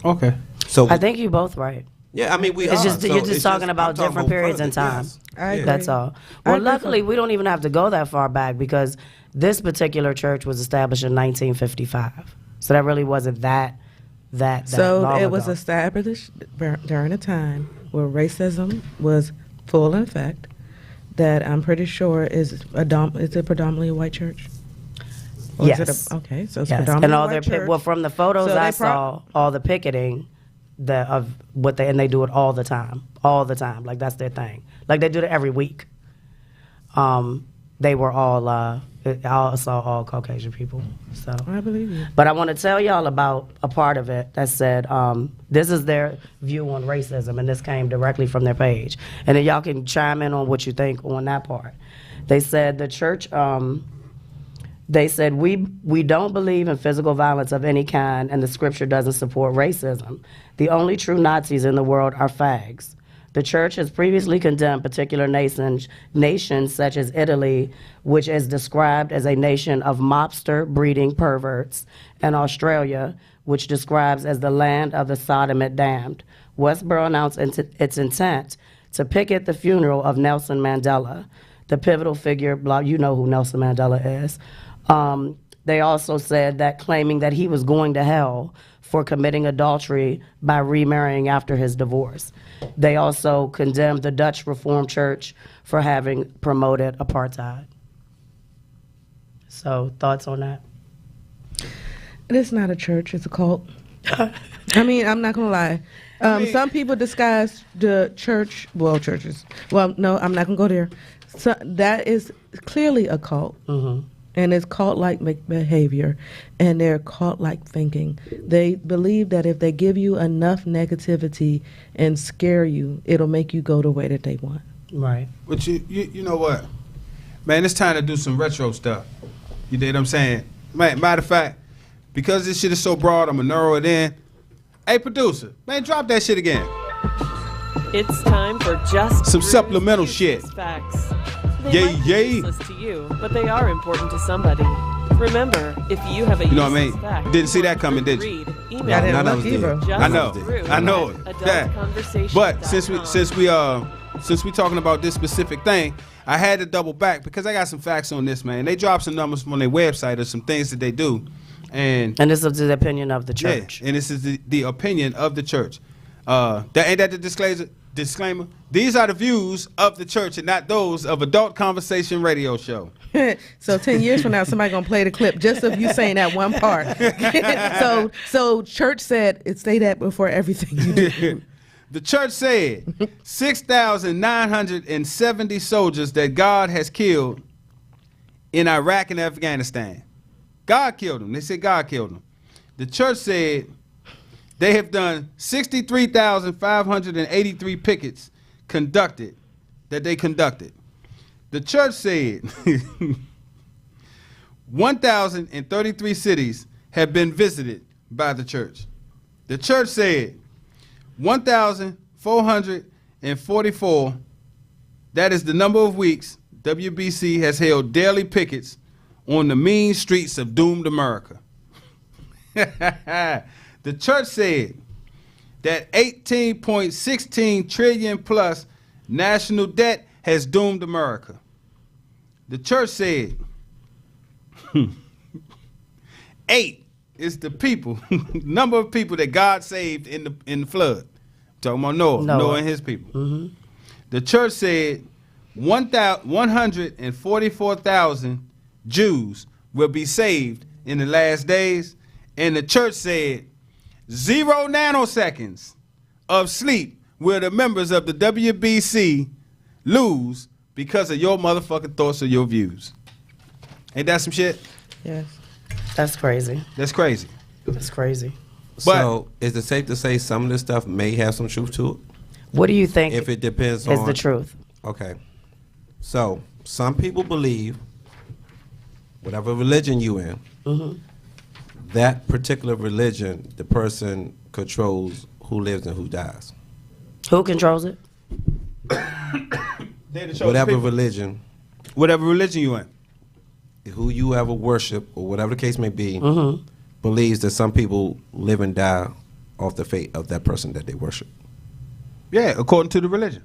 Okay. So I think you both right. yeah, I mean we It's are. just So you're just it's talking about I'm talking different periods in further, time. yes. I agree. That's all. I Well, agree. luckily, we don't even have to go that far back because this particular church was established in 1955. So that really wasn't that So long it was ago. established during a time where racism was full in effect. That I'm pretty sure is it predominantly a white church? Or is it Yes. okay, so it's Yes. predominantly And all white their church. well, from the photos So I they saw, all the picketing of what they, and they do it all the time. Like that's their thing. Like they do it every week. They were all I saw all Caucasian people. So I believe you. but I want to tell y'all about a part of it that said, this is their view on racism, and this came directly from their page. And then y'all can chime in on what you think on that part. They said the church, they said, we don't believe in physical violence of any kind, and the scripture doesn't support racism. The only true Nazis in the world are fags. The church has previously condemned particular nations such as Italy, which is described as a nation of mobster breeding perverts, and Australia, which describes as the land of the sodomite damned. Westboro announced its intent to picket the funeral of Nelson Mandela, the pivotal figure, you know who Nelson Mandela is. They also said that claiming that he was going to hell for committing adultery by remarrying after his divorce. They also condemned the Dutch Reformed Church for having promoted apartheid. So, thoughts on that? It's not a church, it's a cult. I mean, I'm not going to lie. Some people disguise the church, churches. Well, no, I'm not going to go there. So that is clearly a cult. Mm-hmm. And it's cult-like behavior, and they're cult-like thinking. They believe that if they give you enough negativity and scare you, it'll make you go the way that they want. Right. But you know what? Man, it's time to do some retro stuff. You dig what I'm saying? Man, matter of fact, because this shit is so broad, I'm going to narrow it in. Hey, producer, man, drop that shit again. It's time for just Some Drew's supplemental shit. Facts. They Yay, might be yay. useless to you, but they are important to somebody. Remember, if you have a You know what I useless mean? fact Didn't see you that want coming, Drew did you? to read, I email didn't None of look us did. either. Just I know. Drew I know at it. Yeah. adultconversation.com. But since we talking about this specific thing, I had to double back because I got some facts on this, man. They dropped some numbers on their website of some things that they do. And And this is the opinion of the church. Yeah, and this is the opinion of the church. Ain't that the disclaimer? These are the views of the church and not those of Adult Conversation Radio Show. So 10 years from now, somebody gonna play the clip just of you saying that one part. so church said, say that before everything you do. The church said 6,970 soldiers that God has killed in Iraq and Afghanistan. God killed them. They said God killed them. The church said they have done 63,583 pickets conducted. The church said 1,033 cities have been visited by the church. The church said 1,444, that is the number of weeks WBC has held daily pickets on the mean streets of doomed America. The church said that 18.16 trillion plus national debt has doomed America. The church said 8 is the people, number of people that God saved in the flood. Talking about Noah and his people. Mm-hmm. The church said 144,000 Jews will be saved in the last days, and the church said 0 nanoseconds of sleep will the members of the WBC lose because of your motherfucking thoughts or your views. Ain't that some shit? Yes. That's crazy. That's crazy. That's crazy. So is it safe to say some of this stuff may have some truth to it? What do you think If it depends is on the truth? Okay. So some people believe whatever religion you in, that particular religion, the person controls who lives and who dies. Who controls it? Whatever religion. Whatever religion you in. Who you ever worship or whatever the case may be, believes that some people live and die off the fate of that person that they worship. Yeah, according to the religion.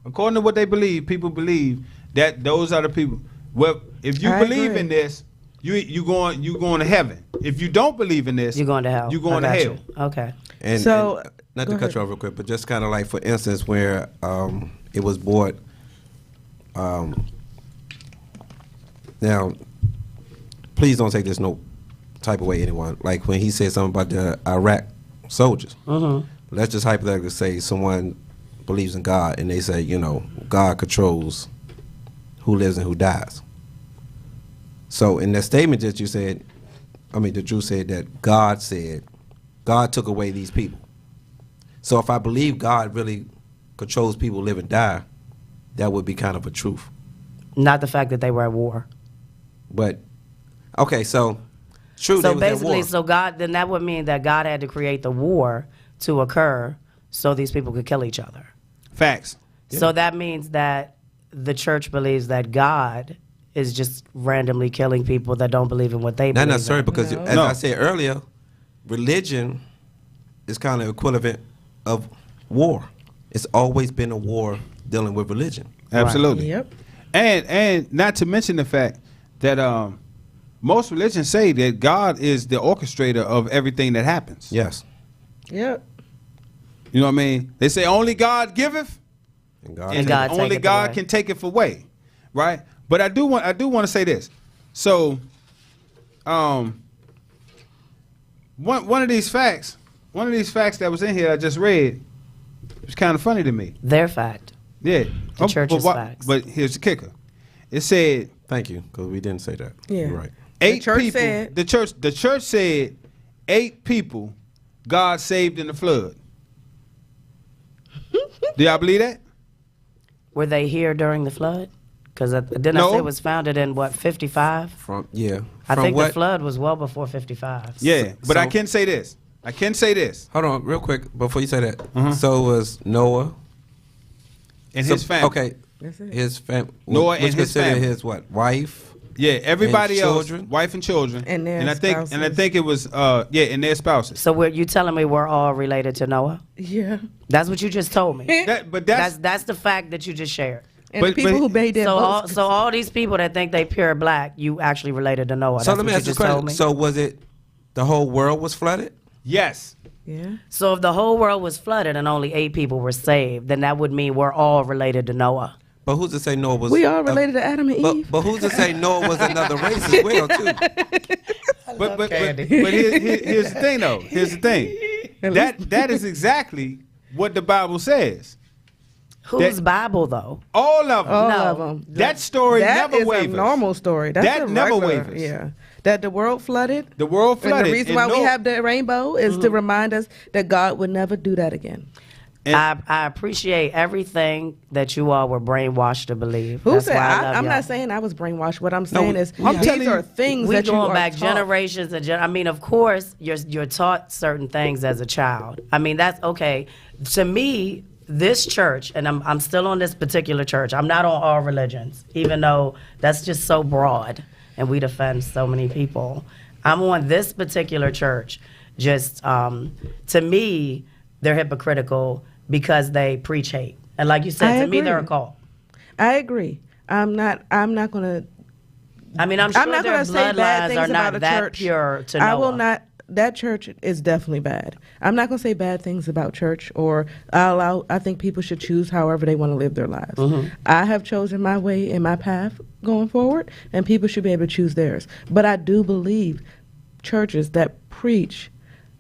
According to what they believe, people believe that those are the people. Well, if you believe in this, you going to heaven. If you don't believe in this, You're going to hell. You're going to I got hell. you. Okay. And, So, and not go to cut ahead. you off real quick, but just kind of like, for instance, where it was bought. Now, please don't take this no type of way, anyone. Like when he said something about the Iraq soldiers. Let's just hypothetically say someone believes in God and they say, God controls who lives and who dies. So in that statement that you said, the Jew said that God took away these people. So if I believe God really controls people live and die, that would be kind of a truth. Not the fact that they were at war. But, okay, so true, So they was at basically, war. so God, then that would mean that God had to create the war to occur so these people could kill each other. Facts. So that means that the church believes that God is just randomly killing people that don't believe in what they Not believe necessarily, in. because as I said earlier, religion is kind of equivalent of war. It's always been a war dealing with religion. Absolutely. Yep. And not to mention the fact that most religions say that God is the orchestrator of everything that happens. Yes. Yep. You know what I mean? They say only God giveth, And God, And God only taketh God away. can take it away, right? But I do want to say this. So, one of these facts that was in here I just read was kind of funny to me. Their fact. Yeah, The church's but, facts. But here's the kicker. It said thank you, because we didn't say that. Yeah. You're right. 8 church people. said- The church said 8 people God saved in the flood. Do y'all believe that? Were they here during the flood? Because didn't I No. say it was founded in, 55? From I think what? the flood was well before 55. Yeah, but I so- can say this. Hold on, real quick, before you say that. Uh-huh. So was Noah And so- his family. Okay, That's it. his family. Noah and his family. His what? Wife. Yeah, everybody And else, children? wife and children, And their I think spouses. it was and their spouses. So you telling me we're all related to Noah? Yeah. That's what you just told me. That's the fact that you just shared. And But- the people but- who made their votes. So all these people that think they pure black, you actually related to Noah. So That's let me what ask you this just told question. me. So was it the whole world was flooded? yes. Yeah. So if the whole world was flooded and only 8 people were saved, then that would mean we're all related to Noah. But who's to say Noah was? We all related to Adam and Eve. But who's to say Noah was another race as well too? But here's the thing though. Here's the thing. That is exactly what the Bible says. Whose Bible though? All of them. All No. of them. That story That never is wavers. a normal story. That's That a never regular, wavers. Yeah. That the world flooded. The world flooded. And the reason and why we Noah- have the rainbow is to remind us that God would never do that again. And- I appreciate everything that you all were brainwashed to believe. Who That's said? why I love I'm y'all. not saying I was brainwashed. What I'm saying is I'm telling these you, are things we that you going are back taught. generations and I mean, of course, you're taught certain things as a child. I mean, that's okay. To me, this church, and I'm still on this particular church. I'm not on all religions, even though that's just so broad, and we defend so many people. I'm on this particular church. Just to me, they're hypocritical because they preach hate, and like you said, I to me, they're a agree. cult. I agree. I'm not gonna. I mean, I'm sure I'm not their gonna say bad bloodlines things are about not a that church. pure to Noah. I will not. That church is definitely bad. I'm not gonna say bad things about church, or I think people should choose however they want to live their lives. I have chosen my way and my path going forward, and people should be able to choose theirs. But I do believe churches that preach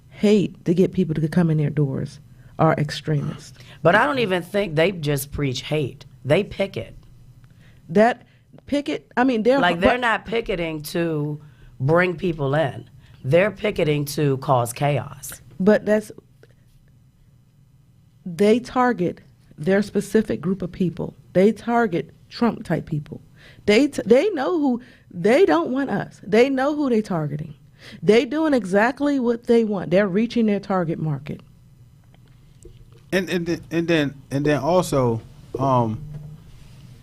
hate to get people to come in their doors are extremists. But I don't even think they just preach hate. They picket. That picket. I mean, they're Like they're not picketing to bring people in. They're picketing to cause chaos. But they target their specific group of people. They target Trump type people. They know who, they don't want us. They know who they targeting. They doing exactly what they want. They're reaching their target market. And then also,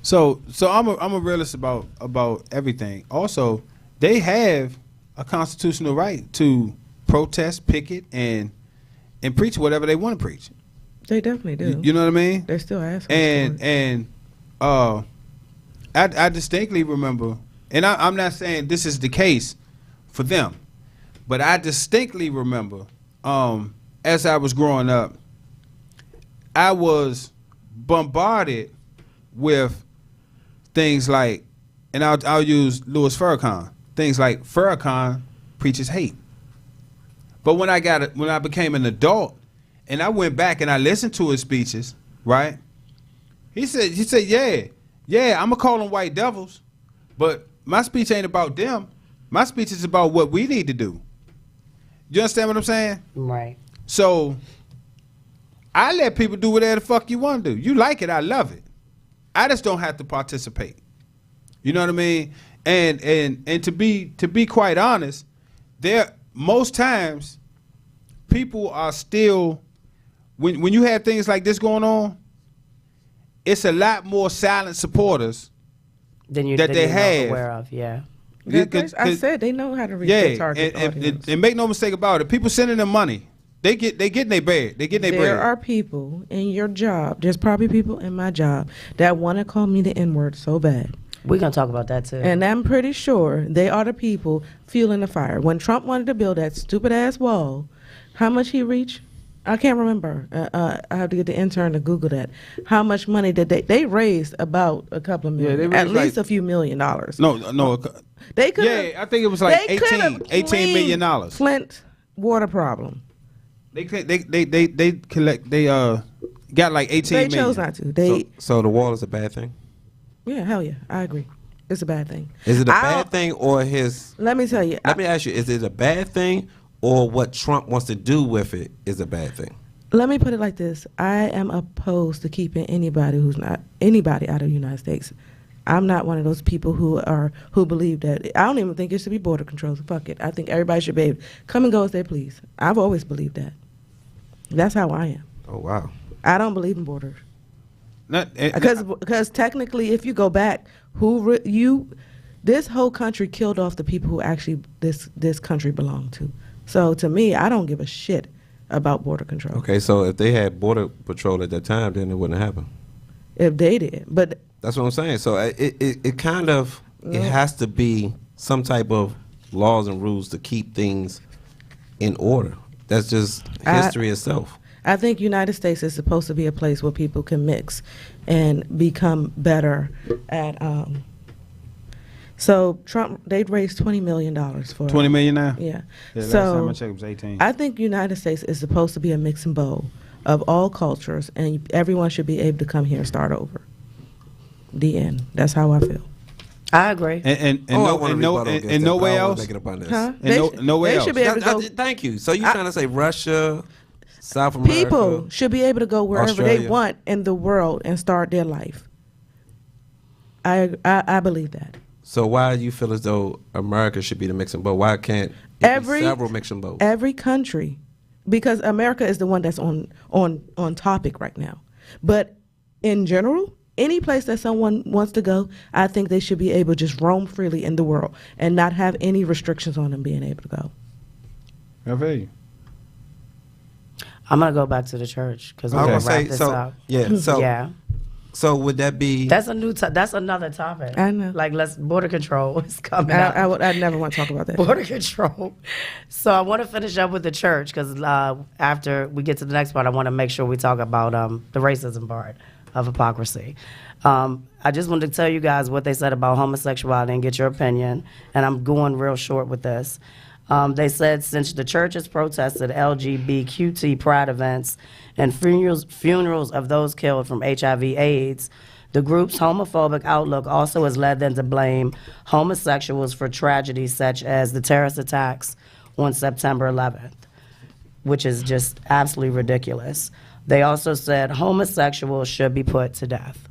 so I'm a realist about everything. Also, they have a constitutional right to protest, picket, and preach whatever they want to preach. They definitely do. You know what I mean? They're still asking. I distinctly remember, and I'm not saying this is the case for them, but I distinctly remember as I was growing up, I was bombarded with things like, and I'll use Louis Farrakhan, things like Farrakhan preaches hate. But when I became an adult, and I went back and I listened to his speeches, right? He said, yeah, I'm gonna call them white devils, but my speech ain't about them. My speech is about what we need to do. You understand what I'm saying? Right. So I let people do whatever the fuck you want to do. You like it, I love it. I just don't have to participate. You know what I mean? And to be quite honest, most times people are still, when you have things like this going on, it's a lot more silent supporters than you're aware of. Yeah. I said they know how to reach their target audience. And make no mistake about it, people sending them money, they getting their bread. There are people in your job. There's probably people in my job that want to call me the N-word so bad. We're going to talk about that too. And I'm pretty sure they are the people fueling the fire. When Trump wanted to build that stupid ass wall, how much he reached? I can't remember. I have to get the intern to Google that. How much money did they raised? About a couple of million. Yeah, they at least like, $a few million. No. They could. Yeah, I think it was like $18 million. Flint water problem. They collect. They got like 18 They million. chose not to. So the wall is a bad thing? Yeah, hell yeah, I agree. It's a bad thing. Is it a bad thing or his? Let me tell you. Let me ask you: is it a bad thing or what Trump wants to do with it is a bad thing? Let me put it like this: I am opposed to keeping anybody out of the United States. I'm not one of those people who believe that. I don't even think it should be border controls. Fuck it. I think everybody should be able to come and go as they please. I've always believed that. That's how I am. Oh wow. I don't believe in borders. Because technically, if you go back, this whole country killed off the people who actually this country belonged to. So to me, I don't give a shit about border control. Okay, so if they had border patrol at that time, then it wouldn't happen. If they did, but that's what I'm saying. So it kind of it has to be some type of laws and rules to keep things in order. That's just history itself. I think United States is supposed to be a place where people can mix and become better at. So Trump, they'd raised $20 million for. $20 million now. Yeah. Last So time I checked, it was 18. I think United States is supposed to be a mixing bowl of all cultures, and everyone should be able to come here and start over. The end. That's how I feel. I agree. And no way else. Huh? No way else. Should be able to go. Thank you. So you're trying to say Russia, South America? People should be able to go wherever Australia. they want in the world and start their life. I believe that. So why do you feel as though America should be the mixing bowl? Why can't it be several mixing bowls? Every country, because America is the one that's on topic right now. But in general, any place that someone wants to go, I think they should be able to just roam freely in the world and not have any restrictions on them being able to go. I feel you. I'm gonna go back to the church because we're gonna wrap this up. Yeah. So yeah. So would that be? That's that's another topic. I know. Like border control is coming up. I never want to talk about that. Border control. So I want to finish up with the church because after we get to the next part, I want to make sure we talk about the racism part of hypocrisy. I just wanted to tell you guys what they said about homosexuality and get your opinion. And I'm going real short with this. They said since the church has protested LGBTQ pride events and funerals of those killed from HIV/AIDS, the group's homophobic outlook also has led them to blame homosexuals for tragedies such as the terrorist attacks on September 11th, which is just absolutely ridiculous. They also said homosexuals should be put to death.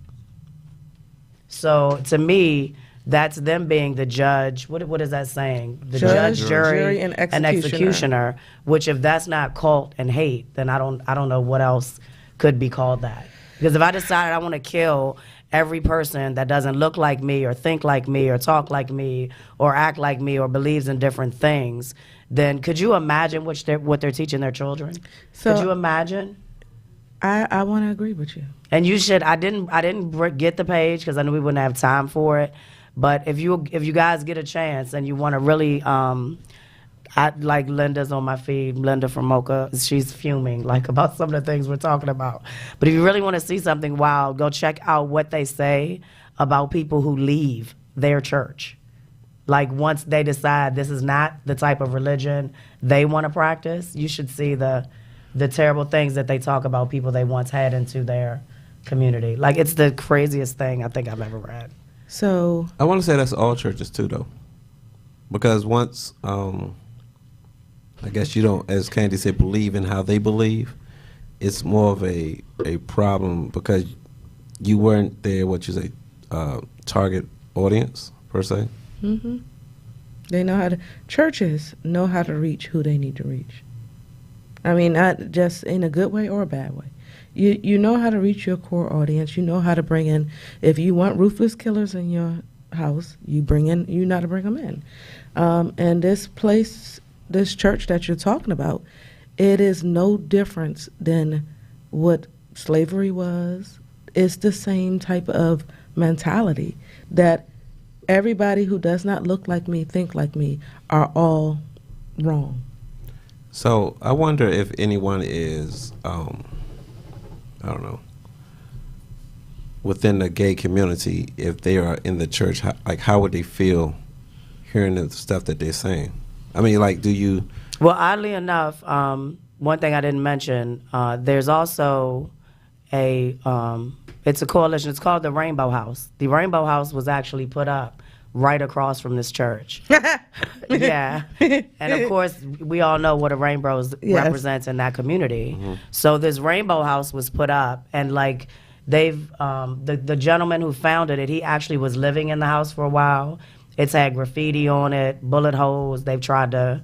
So to me, that's them being the judge. What is that saying? The judge, jury, and executioner. Which, if that's not cult and hate, then I don't know what else could be called that. Because if I decided I want to kill every person that doesn't look like me or think like me or talk like me or act like me or believes in different things, then could you imagine what they're teaching their children? So, could you imagine? I want to agree with you. And you should. I didn't get the page because I knew we wouldn't have time for it. But if you guys get a chance and you want to really, I like Linda's on my feed, Linda from Mocha. She's fuming like about some of the things we're talking about. But if you really want to see something wild, go check out what they say about people who leave their church. Like once they decide this is not the type of religion they want to practice, you should see the terrible things that they talk about people they once had into their community. Like it's the craziest thing I think I've ever read. So I want to say that's all churches too, though, because once I guess you don't, as Candy said, believe in how they believe, it's more of a problem because you weren't there. What you say, target audience per se. Mm-hmm. They know how to. Churches know how to reach who they need to reach. I mean, not just in a good way or a bad way. You know how to reach your core audience. You know how to bring in, if you want ruthless killers in your house, you know how to bring them in. And this church that you're talking about, it is no difference than what slavery was. It's the same type of mentality that everybody who does not look like me, think like me, are all wrong. So I wonder if anyone is, I don't know, within the gay community, if they are in the church, how would they feel hearing the stuff that they're saying? I mean, like, do you? Well, oddly enough, one thing I didn't mention, there's also it's a coalition. It's called the Rainbow House. The Rainbow House was actually put up right across from this church. Yeah. And of course, we all know what a rainbow represents in that community. Mm-hmm. So this Rainbow House was put up, and like they've, the gentleman who founded it, he actually was living in the house for a while. It's had graffiti on it, bullet holes. They've tried to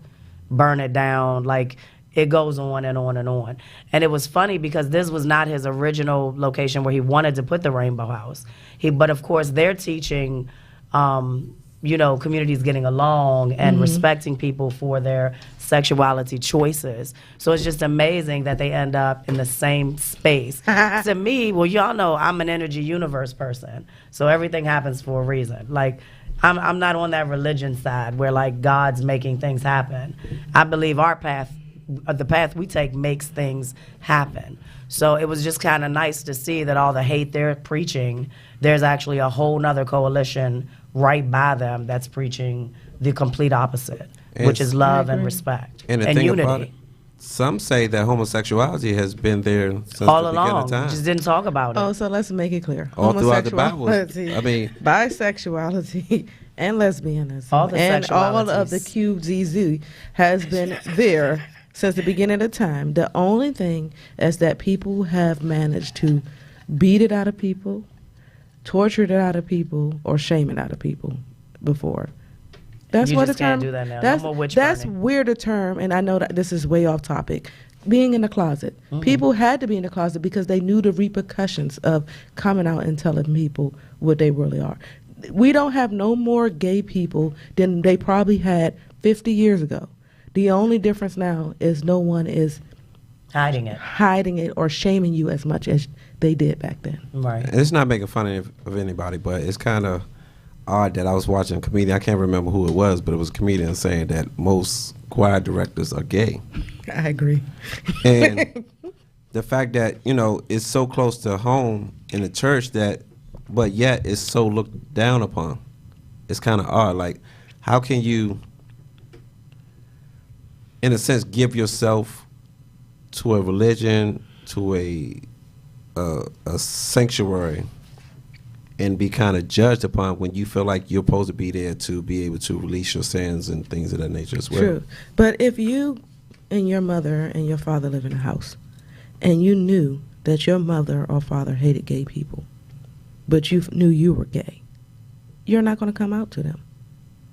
burn it down. Like, it goes on and on and on. And it was funny because this was not his original location where he wanted to put the Rainbow House. But of course, they're teaching, communities getting along and respecting people for their sexuality choices. So it's just amazing that they end up in the same space. To me, well, y'all know I'm an energy universe person, so everything happens for a reason. Like, I'm not on that religion side where like God's making things happen. I believe our path, the path we take, makes things happen. So it was just kind of nice to see that all the hate they're preaching, there's actually a whole nother coalition right by them that's preaching the complete opposite, which is love and respect and unity. About it, some say that homosexuality has been there since all the along. Beginning of time. Just didn't talk about it. Oh, so let's make it clear. All throughout the Bible. Homosexuality, I mean, bisexuality, and lesbianism, all the and all of the sexualities. QZZ has been there since the beginning of time. The only thing is that people have managed to beat it out of people, torture it out of people, or shame it out of people before. That's You what just the term. can't do that now. No That's more witch that's burning. weird a term, and I know that this is way off topic. Being in the closet, people had to be in the closet because they knew the repercussions of coming out and telling people what they really are. We don't have no more gay people than they probably had 50 years ago. The only difference now is no one is hiding it or shaming you as much as they did back then. Right. and it's not making fun of anybody, but it's kind of odd that I was watching a comedian. I can't remember who it was, but it was a comedian saying that most choir directors are gay. I agree. And the fact that, it's so close to home in the church but yet it's so looked down upon. It's kind of odd. Like, how can you, in a sense, give yourself to a religion, to a sanctuary, and be kind of judged upon when you feel like you're supposed to be there to be able to release your sins and things of that nature as well. True. But if you and your mother and your father live in a house and you knew that your mother or father hated gay people, but you knew you were gay, you're not going to come out to them.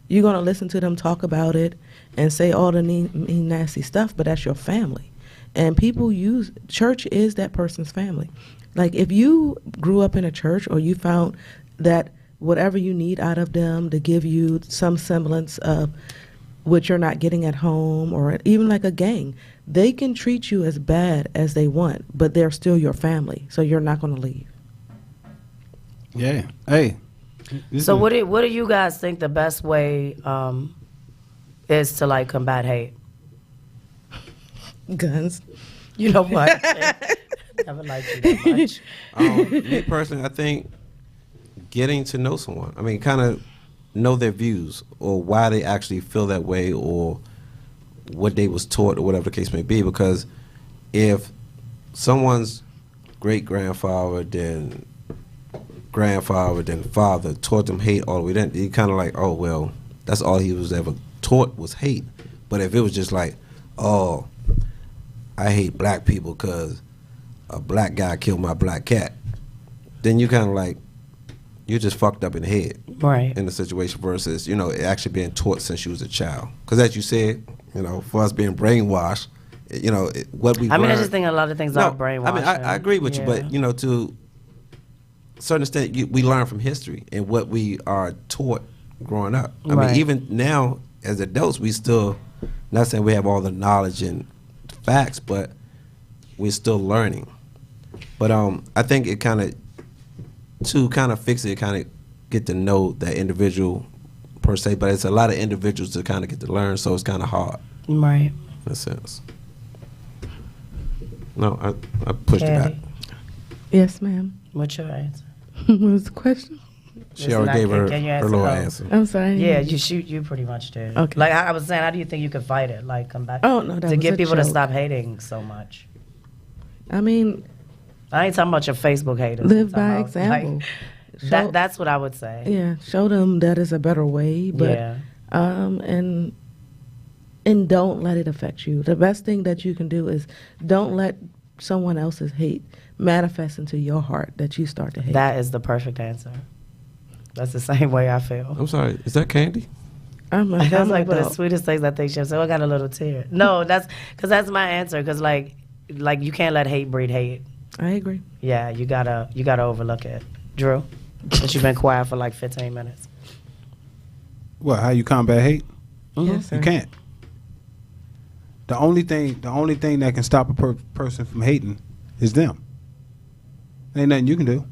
You're going to listen to them talk about it and say all the mean, nasty stuff, but that's your family. And people use, church is that person's family. Like if you grew up in a church or you found that whatever you need out of them to give you some semblance of what you're not getting at home, or even like a gang, they can treat you as bad as they want, but they're still your family, so you're not going to leave. Yeah. Hey. So what do you guys think the best way is to like combat hate? Guns. You know what? Never liked you that much. Me personally, I think getting to know someone. I mean, kind of know their views or why they actually feel that way or what they was taught or whatever the case may be. Because if someone's great-grandfather, then grandfather, then father taught them hate all the way, then you kind of like, oh, well, that's all he was ever taught was hate. But if it was just like, oh, I hate black people because a black guy killed my black cat, then you kind of like, you're just fucked up in the head, right? In the situation versus, you know, it actually being taught since you was a child. Because as you said, you know, for us being brainwashed, you know, what we. I mean, I just think a lot of things are brainwashed. I mean, I agree with you, but you know, to a certain extent, we learn from history and what we are taught growing up. I mean, even now as adults, we still, not saying we have all the knowledge and facts, but we're still learning. But I think it kind of, to kind of fix it, kind of get to know that individual per se, but it's a lot of individuals to kind of get to learn, so it's kind of hard. Right. In a sense. No, I pushed it back. Yes, ma'am. What's your answer? What was the question? She already gave her little answer. I'm sorry. Yeah, you pretty much did. Okay. Like I was saying, how do you think you could fight it? Like come back. Oh, no, that to was get a people to joke. stop hating so much. I mean, I ain't talking about your Facebook haters. live I'm by talking about, example. Like, that's what I would say. Yeah, show them that is a better way, but Yeah. and don't let it affect you. The best thing that you can do is don't let someone else's hate manifest into your heart that you start to hate. That is the perfect answer. That's the same way I feel. I'm sorry, is that Candy? I'm That's like one of the adult. sweetest things I think she said. I got a little tear. No, that's my answer. Because like you can't let hate breed hate. I agree. Yeah, you gotta overlook it. Drew, since you've been quiet for like 15 minutes. What? How you combat hate? Yes, sir. You can't. The only thing that can stop a person from hating is them. Ain't nothing you can do.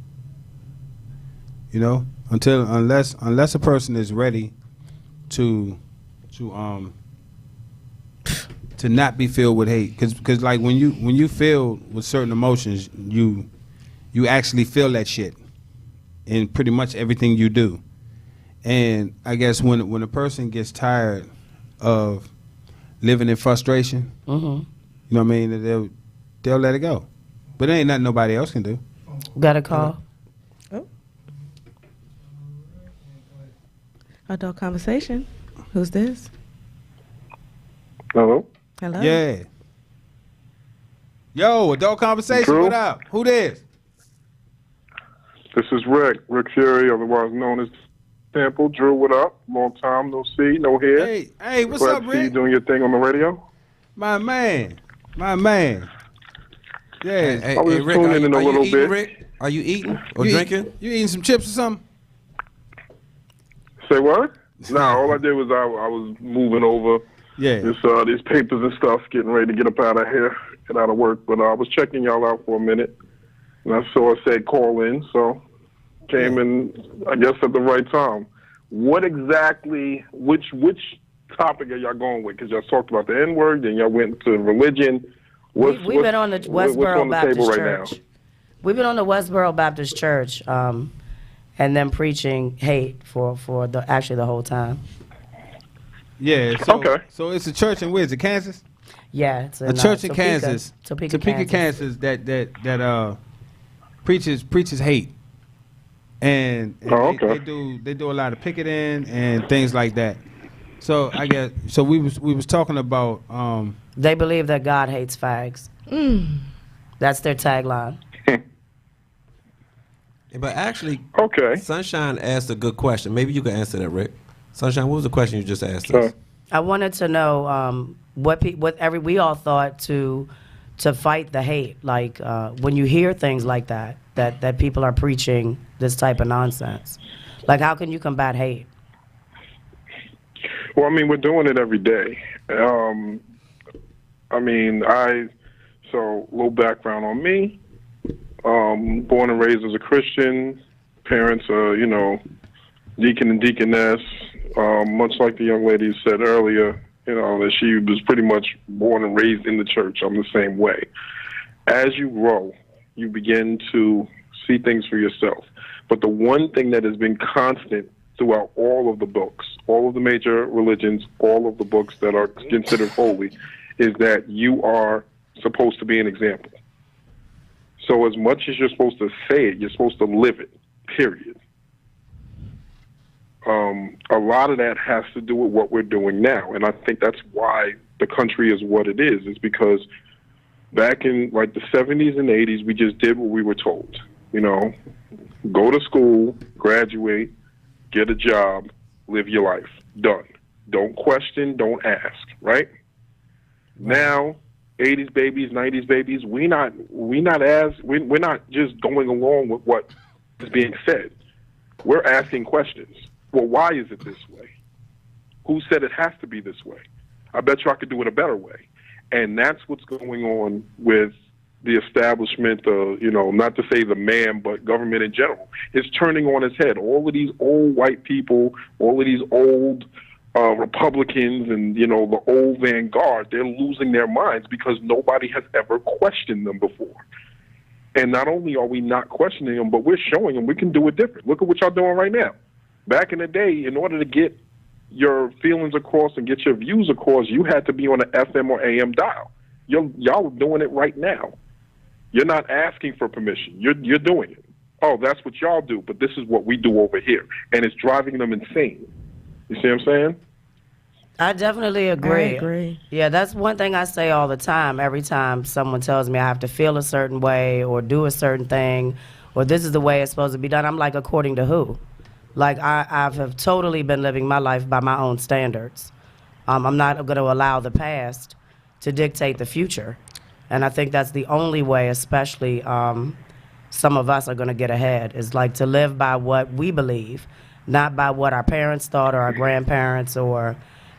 You know, unless a person is ready to not be filled with hate, because like when you feel with certain emotions, you actually feel that shit in pretty much everything you do. And I guess when a person gets tired of living in frustration, you know what I mean, they'll let it go. But there ain't nothing nobody else can do. Got a call? Adult Conversation. Who's this? Hello? Hello? Yeah. Yo, Adult Conversation, Drew? what up? Who this? This is Rick Fury, otherwise known as Sample. Drew, what up? Long time, no see, no hear. Hey, what's Glad up, to see you Rick? doing your thing on the radio. My man. Yeah. I was Rick, tuning in a little eating, bit. Rick? Are you eating or You drinking? You eating some chips or something? Say what? No, all I did was I was moving over Yeah. these papers and stuff, getting ready to get up out of here, get out of work. But I was checking y'all out for a minute, and I saw it said call in, so came in, I guess, at the right time. What exactly, which topic are y'all going with? Because y'all talked about the N-word, then y'all went to religion. We've been on the what's Westboro on the Baptist table right Church. now? We've been on the Westboro Baptist Church, and then preaching hate for the whole time. Yeah. So, Okay. So it's a church in where is it, Kansas? Yeah, it's A church in Topeka, Kansas. Topeka, Kansas that preaches hate. and okay. they do a lot of picketing and things like that. So I guess we was talking about They believe that God hates fags. That's their tagline. But actually, Okay. Sunshine asked a good question. Maybe you can answer that, Rick. Sunshine, what was the question you just asked us? I wanted to know we all thought to fight the hate. Like when you hear things like that people are preaching this type of nonsense. Like how can you combat hate? Well, I mean, we're doing it every day. So a little background on me. Born and raised as a Christian. Parents are, deacon and deaconess. Much like the young lady said earlier, that she was pretty much born and raised in the church. I'm the same way. As you grow, you begin to see things for yourself. But the one thing that has been constant throughout all of the books, all of the major religions, all of the books that are considered holy, is that you are supposed to be an example. So as much as you're supposed to say it, you're supposed to live it, period. A lot of that has to do with what we're doing now. And I think that's why the country is what it is because back in like the 70s and 80s, we just did what we were told. Go to school, graduate, get a job, live your life. Done. Don't question, don't ask, right? Now, 80s babies, 90s babies, we're not just going along with what is being said. We're asking questions. Well, why is it this way? Who said it has to be this way? I bet you I could do it a better way. And that's what's going on with the establishment, not to say the man, but government in general. It's turning on its head. All of these old white people, all of these old Republicans and, the old vanguard, they're losing their minds because nobody has ever questioned them before. And not only are we not questioning them, but we're showing them we can do it different. Look at what y'all doing right now. Back in the day, in order to get your feelings across and get your views across, you had to be on an FM or AM dial. Y'all are doing it right now. You're not asking for permission. You're doing it. Oh, that's what y'all do, but this is what we do over here. And it's driving them insane. You see what I'm saying? I definitely agree. I agree. Yeah, that's one thing I say all the time. Every time someone tells me I have to feel a certain way or do a certain thing or this is the way it's supposed to be done, I'm like, according to who? Like, I have totally been living my life by my own standards. I'm not going to allow the past to dictate the future. And I think that's the only way, especially some of us are going to get ahead, is like to live by what we believe, not by what our parents thought or our grandparents or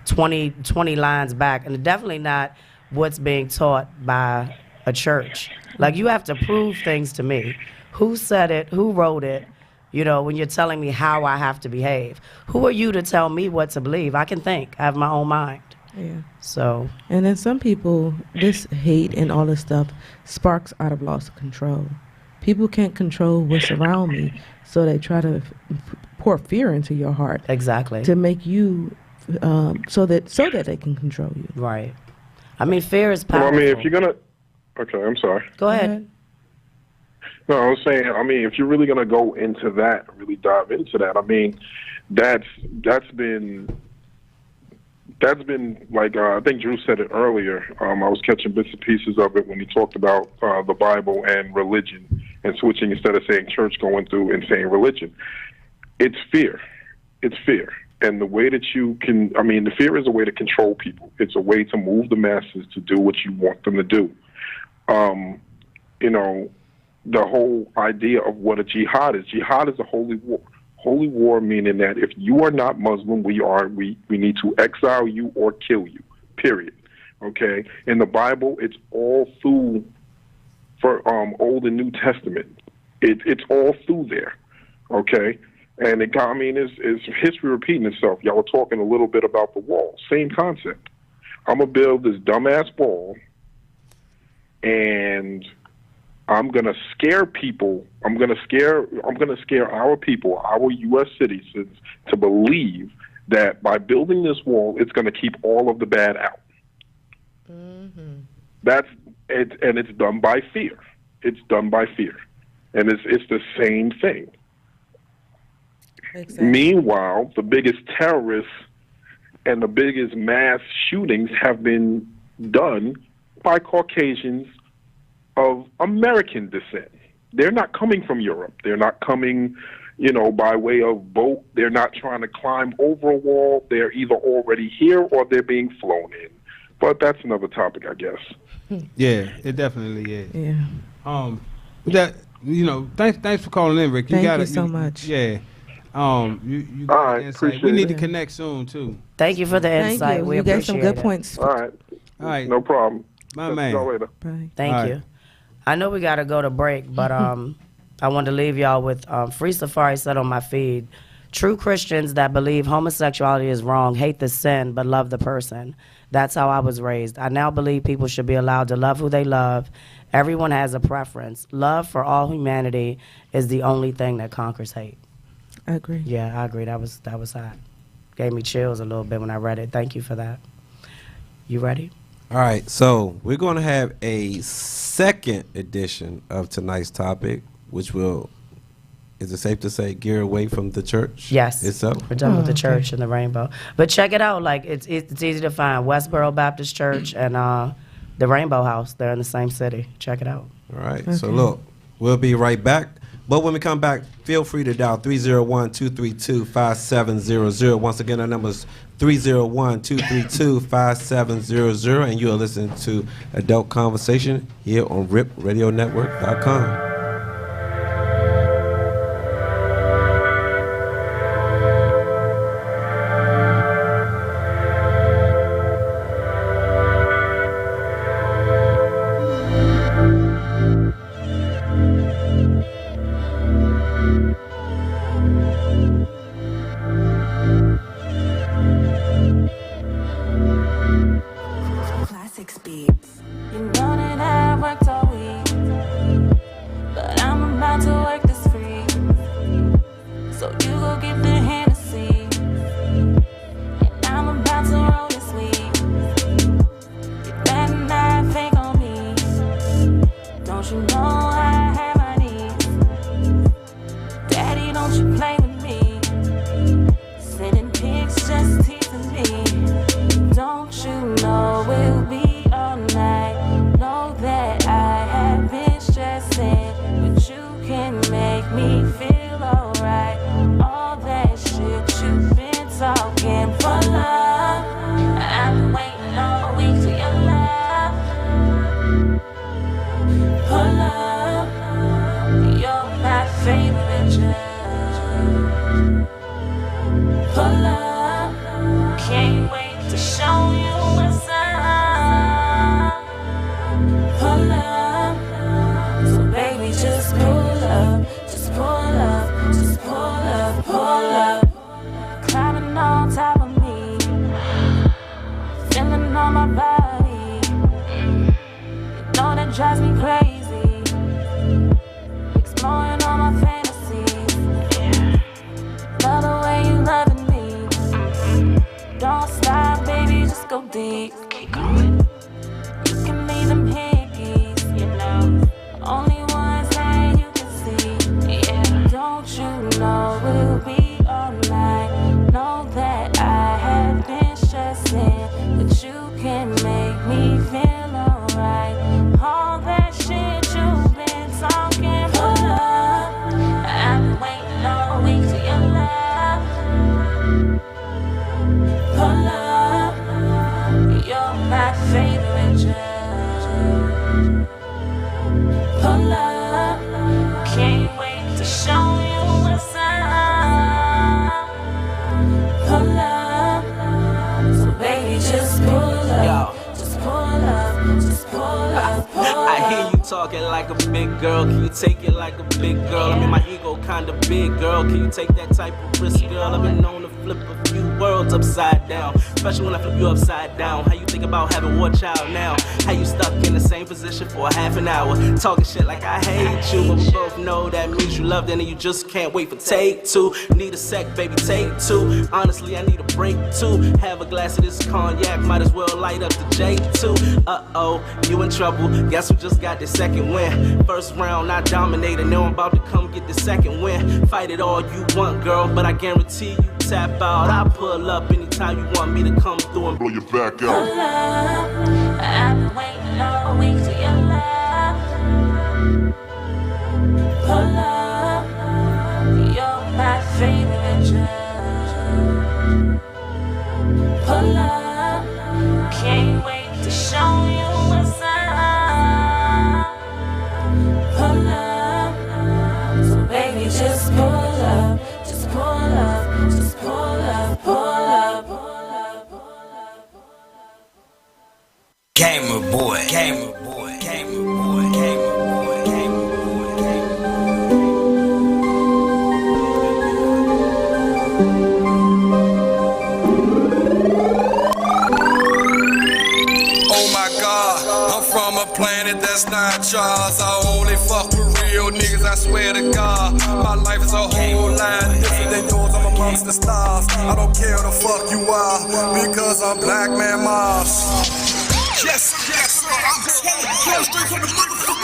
20 lines back. And definitely not what's being taught by a church. Like, you have to prove things to me. Who said it? Who wrote it? When you're telling me how I have to behave. Who are you to tell me what to believe? I can think. I have my own mind. Yeah. So. And then some people, this hate and all this stuff sparks out of loss of control. People can't control what's around me, so they try to pour fear into your heart. Exactly. To make you, so that they can control you. Right. I mean, fear is powerful. Well, I mean, if you're okay, I'm sorry. Go ahead. No, I was saying, if you're really going to go into that, really dive into that, that's been like, I think Drew said it earlier. I was catching bits and pieces of it when he talked about the Bible and religion and switching, instead of saying church, going through and saying religion. It's fear. It's fear. And the way that the fear is a way to control people. It's a way to move the masses to do what you want them to do. The whole idea of what a jihad is. Jihad is a holy war. Holy war meaning that if you are not Muslim, we need to exile you or kill you, period. Okay? In the Bible, it's all through for Old and New Testament. It's all through there. Okay? And it's history repeating itself. Y'all were talking a little bit about the wall. Same concept. I'm going to build this dumbass wall, and I'm going to scare people. I'm going to scare our people, our U.S. citizens, to believe that by building this wall, it's going to keep all of the bad out. Mm-hmm. That's it, and it's done by fear. It's done by fear, and it's the same thing. Exactly. Meanwhile, the biggest terrorists and the biggest mass shootings have been done by Caucasians of American descent. They're not coming from Europe. They're not coming, by way of boat. They're not trying to climb over a wall. They're either already here or they're being flown in. But that's another topic, I guess. Yeah, it definitely is. Yeah. Thanks for calling in, Rick. Thank you so much. Yeah. You got All right, insight. appreciate We need it. to connect soon too. Thank you for the Thank insight. you. We You gave appreciate some good it. points. All right. All right. No problem. My Talk man. to y'all later. Bye. Thank All right. you. I know we got to go to break, but I wanted to leave y'all with Free Safari said on my feed, true Christians that believe homosexuality is wrong hate the sin but love the person. That's how I was raised. I now believe people should be allowed to love who they love. Everyone has a preference. Love for all humanity is the only thing that conquers hate. I agree. Yeah, I agree. That was hot. Gave me chills a little bit when I read it. Thank you for that. You ready? All right, so we're going to have a second edition of tonight's topic, which will, is it safe to say, gear away from the church? Yes. itself? We're done with the okay. church and the rainbow. But check it out. Like it's easy to find. Westboro Baptist Church and the Rainbow House. They're in the same city. Check it out. All right, so look, we'll be right back. But when we come back, feel free to dial 301-232-5700. Once again, our number is 301-232-5700, and you are listening to Adult Conversation here on RipRadioNetwork.com. Classics beats. You know that I worked all week, but I'm about to work this free. So you go get the Hennessy, and I'm about to roll this week. You better not fake on me. Don't you know I have my needs? Daddy, don't you play with me. Sending pics just teasing me. Don't you know we'll be all night? Know that I have been stressing, but you can make me feel alright. All that shit you've been talking for love, I've been waiting all week for your love. For love, you're my favorite judge. For love, can't wait to show you what's up. For love, so baby just pull up, just pull up, just pull up, pull up. Climbing on top of me, feeling on my body. You know that drives me crazy, exploring all my fantasies. Love the way you loving me. Don't stop, baby, just go deep. Keep going. You can leave them hickeys, only ones that you can see. Yeah. Don't you know we'll be all night? Know that I have been stressing, but you can make me feel alright. All that shit you've been talking for love, I've been waiting all week for your love. For love, you're my favorite judge. For love, can't wait to show you what's up. For love, so baby just pull up, just pull up, just pull up, pull up. I hear you talking like a big girl. Can you take it like a big girl? I mean, my ego kinda big, girl. Can you take that type of risk, girl? I've been known to flip a few world's upside down. Especially when I flip you upside down. How you think about having one child now? How you stuck in the same position for a half an hour, talking shit like I hate you, but we both know that means you loved it and you just can't wait for take two. Need a sec, baby, take two. Honestly, I need a break too. Have a glass of this cognac, might as well light up the J2. Uh-oh, you in trouble. Guess who just got the second win? First round, I dominated. Now I'm about to come get the second win. Fight it all you want, girl, but I guarantee you tap out. I'll pull up anytime you want me to come through and blow your back out. Pull up, I've been waiting all week for your love. Pull up, you're my favorite drug. Pull up, can't wait to show you what's up. Pull up, so baby just pull up, just pull up, just pull up, pull up, pull up, pull up. Gamer boy, gamer boy, gamer boy, gamer boy, gamer boy, gamer Oh my God, I'm from a planet that's not yours. I only fuck with real niggas, I swear to God. My life is a whole lot different than yours, I'm amongst the stars. I don't care who the fuck you are, because I'm Black Man Mars. Yes, yes, I'm straight from the motherfucker.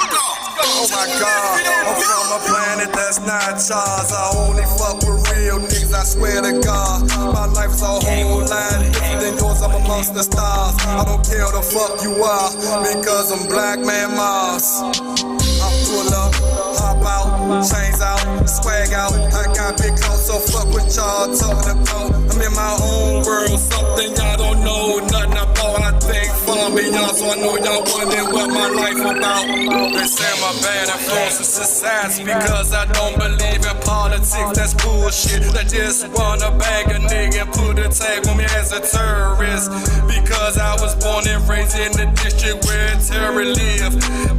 Oh my God, I'm from a planet that's not yours. I only fuck with real niggas, I swear to God. My life is a whole lot different than yours, I'm amongst the stars. I don't care who the fuck you are, because I'm Black Man Mars. I pull up, hop out, chains out, swag out. I got big clothes, so fuck what y'all talking about. I'm in my own world, something y'all don't know nothing about. I think far beyond, so I know y'all wondering what my life about. They say I'm a bad influence in society because I don't believe in politics. That's bullshit. They just wanna bag a nigga and put a tag on me as a terrorist. Because I was born and raised in the district where terror live.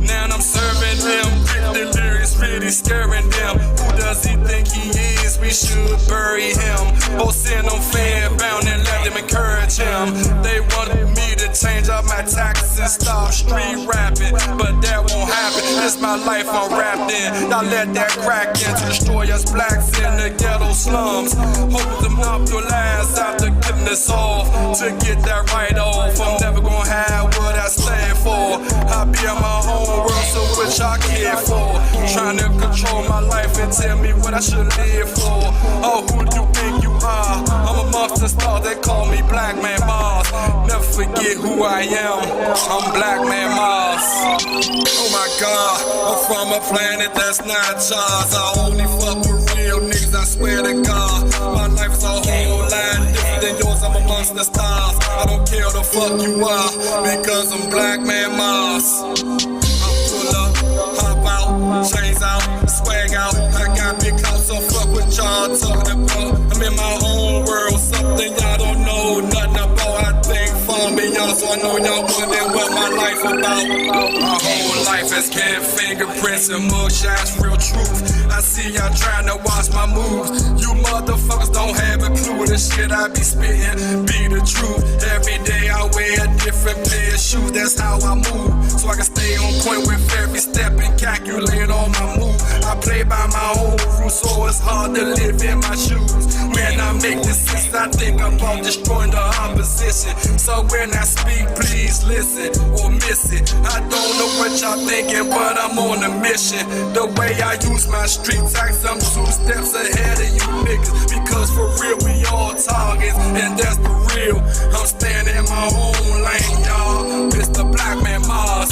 Now I'm serving them, the lyrics really scaring them. Who does he think he is? We should bury him or send him fair bound and let them encourage him. They wanted me to change up my taxes and stop street rapping, but that won't happen. This my life I'm wrapped in. Y'all let that crack in to destroy us blacks in the ghetto slums. Hold them up your lives after getting this off. To get that right off, I'm never gonna have what I stand for. I be in my own world, so what y'all care for? Trying to control my life and tell me what I should live for. Oh, who do you think you are? I'm amongst the stars, they call me Black Man Mars. Never forget who I am, I'm Black Man Mars. Oh my God, I'm from a planet that's not yours. I only fuck with real niggas, I swear to God. My life is a whole lot different than yours, I'm amongst the stars. I don't care who the fuck you are, because I'm Black Man Mars. I pull up, hop out, chains out, swag out. I got big house, so fuck what y'all talking about. I'm in my own world, something y'all don't know nothing about. I think far beyond, so I know y'all wondering what my life about. My whole life has had fingerprints and mugshots, real truth. I see y'all trying to watch my moves. You motherfuckers don't have a clue. The shit I be spitting be the truth. Every day I wear a different pair of shoes. That's how I move, so I can stay on point with every step and calculate all my moves. I play by my own rules, so it's hard to live in my shoes. When I make decisions, I think about destroying the opposition. So when I speak, please listen or miss it. I don't know what y'all thinking, but I'm on a mission. The way I use my street tax, I'm 2 steps ahead of you niggas. Because for real, we all targets, and that's the real. I'm staying in my own lane, y'all. Mr. Black Man Mars.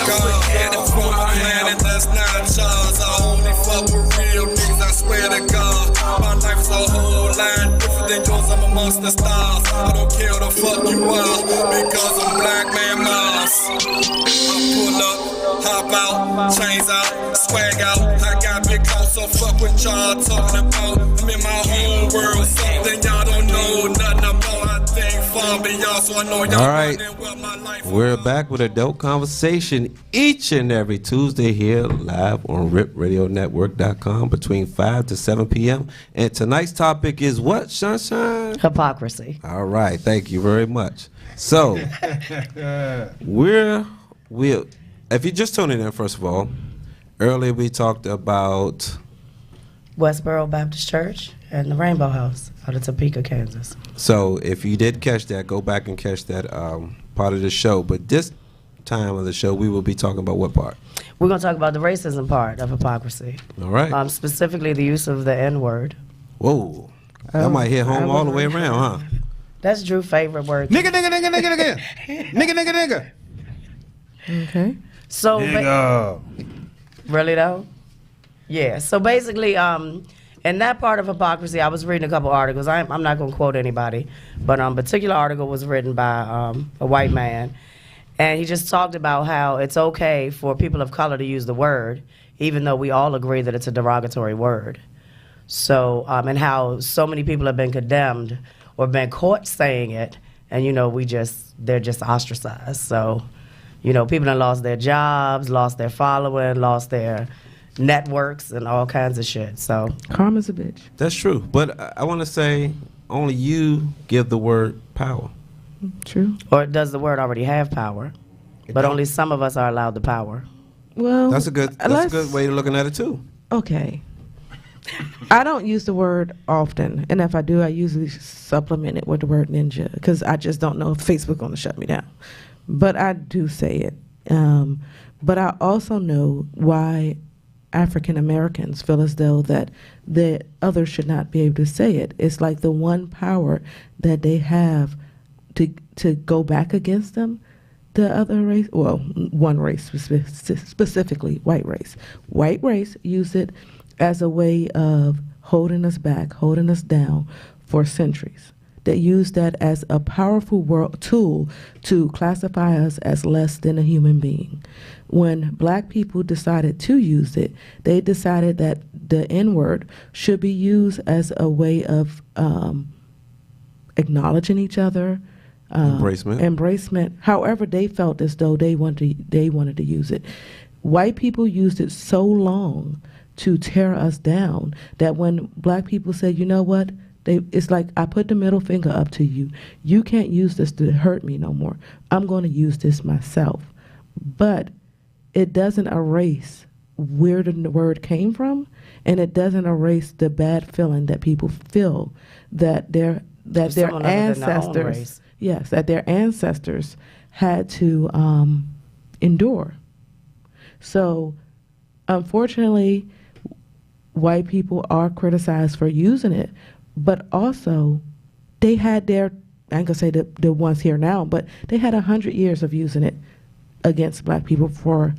God, I'm from a planet that's not yours. I only fuck with real niggas, I swear to God. My life is a whole lot different than yours, I'm amongst the stars. I don't care who the fuck you are, because I'm Black Man Mars. I pull up, hop out, chains out, swag out. I got big house, so fuck what y'all talking about. I'm in my own world, something y'all don't know nothing about. I think far beyond, so I know y'all All right, wondering what my life we're back with Adult Conversation each and every Tuesday here live on RipRadioNetwork.com between 5 to 7 p.m. And tonight's topic is what, Sunshine? Hypocrisy. All right, thank you very much. So, we'll if you're just tuning in, first of all, earlier we talked about Westboro Baptist Church and the Rainbow House out of Topeka, Kansas. So if you did catch that, go back and catch that part of the show. But this time of the show, we will be talking about what part? We're going to talk about the racism part of hypocrisy. All right. Specifically the use of the N-word. Whoa. That might hit home all the way around, huh? That's Drew's favorite word. Nigga, nigga, nigga, nigga, nigga. Nigga, nigga, nigga. Okay. So, Nigga. Really though? Yeah. So basically, in that part of hypocrisy, I was reading a couple articles. I'm not going to quote anybody, but a particular article was written by a white man, and he just talked about how it's okay for people of color to use the word, even though we all agree that it's a derogatory word. So, and how so many people have been condemned or been caught saying it, and they're just ostracized. So, people have lost their jobs, lost their following, lost their networks and all kinds of shit. So karma's a bitch. That's true. But I want to say only you give the word power. True. Or does the word already have power? But only some of us are allowed the power. Well, that's a good way of looking at it too. Okay. I don't use the word often, and if I do, I usually supplement it with the word ninja because I just don't know if Facebook going to shut me down. But I do say it. But I also know why African Americans feel as though that the others should not be able to say it. It's like the one power that they have to go back against them. The other race, well, one race specifically, white race. White race use it as a way of holding us back, holding us down for centuries. They use that as a powerful tool to classify us as less than a human being. When black people decided to use it, they decided that the N-word should be used as a way of acknowledging each other, embracement. However, they felt as though they wanted to use it. White people used it so long to tear us down that when black people said, you know what? It's like, I put the middle finger up to you. You can't use this to hurt me no more. I'm going to use this myself. But it doesn't erase where the word came from, and it doesn't erase the bad feeling that people feel that their ancestors, that their ancestors had to endure. So, unfortunately, white people are criticized for using it. But also, they had I ain't gonna say the ones here now, but they had 100 years of using it against black people for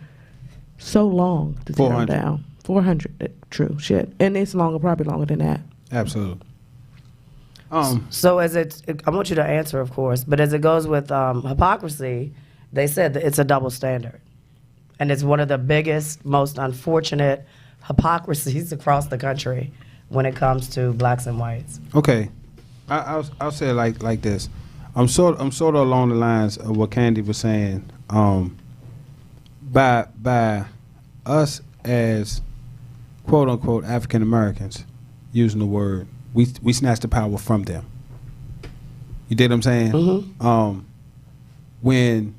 so long to tear them down. 400, true, shit. And it's probably longer than that. Absolutely. So I want you to answer, of course, but as it goes with hypocrisy, they said that it's a double standard. And it's one of the biggest, most unfortunate hypocrisies across the country when it comes to blacks and whites. Okay, I'll say it like this. I'm sort of along the lines of what Candy was saying. By us as quote unquote African Americans using the word, we snatch the power from them. You dig what I'm saying? Mm-hmm. When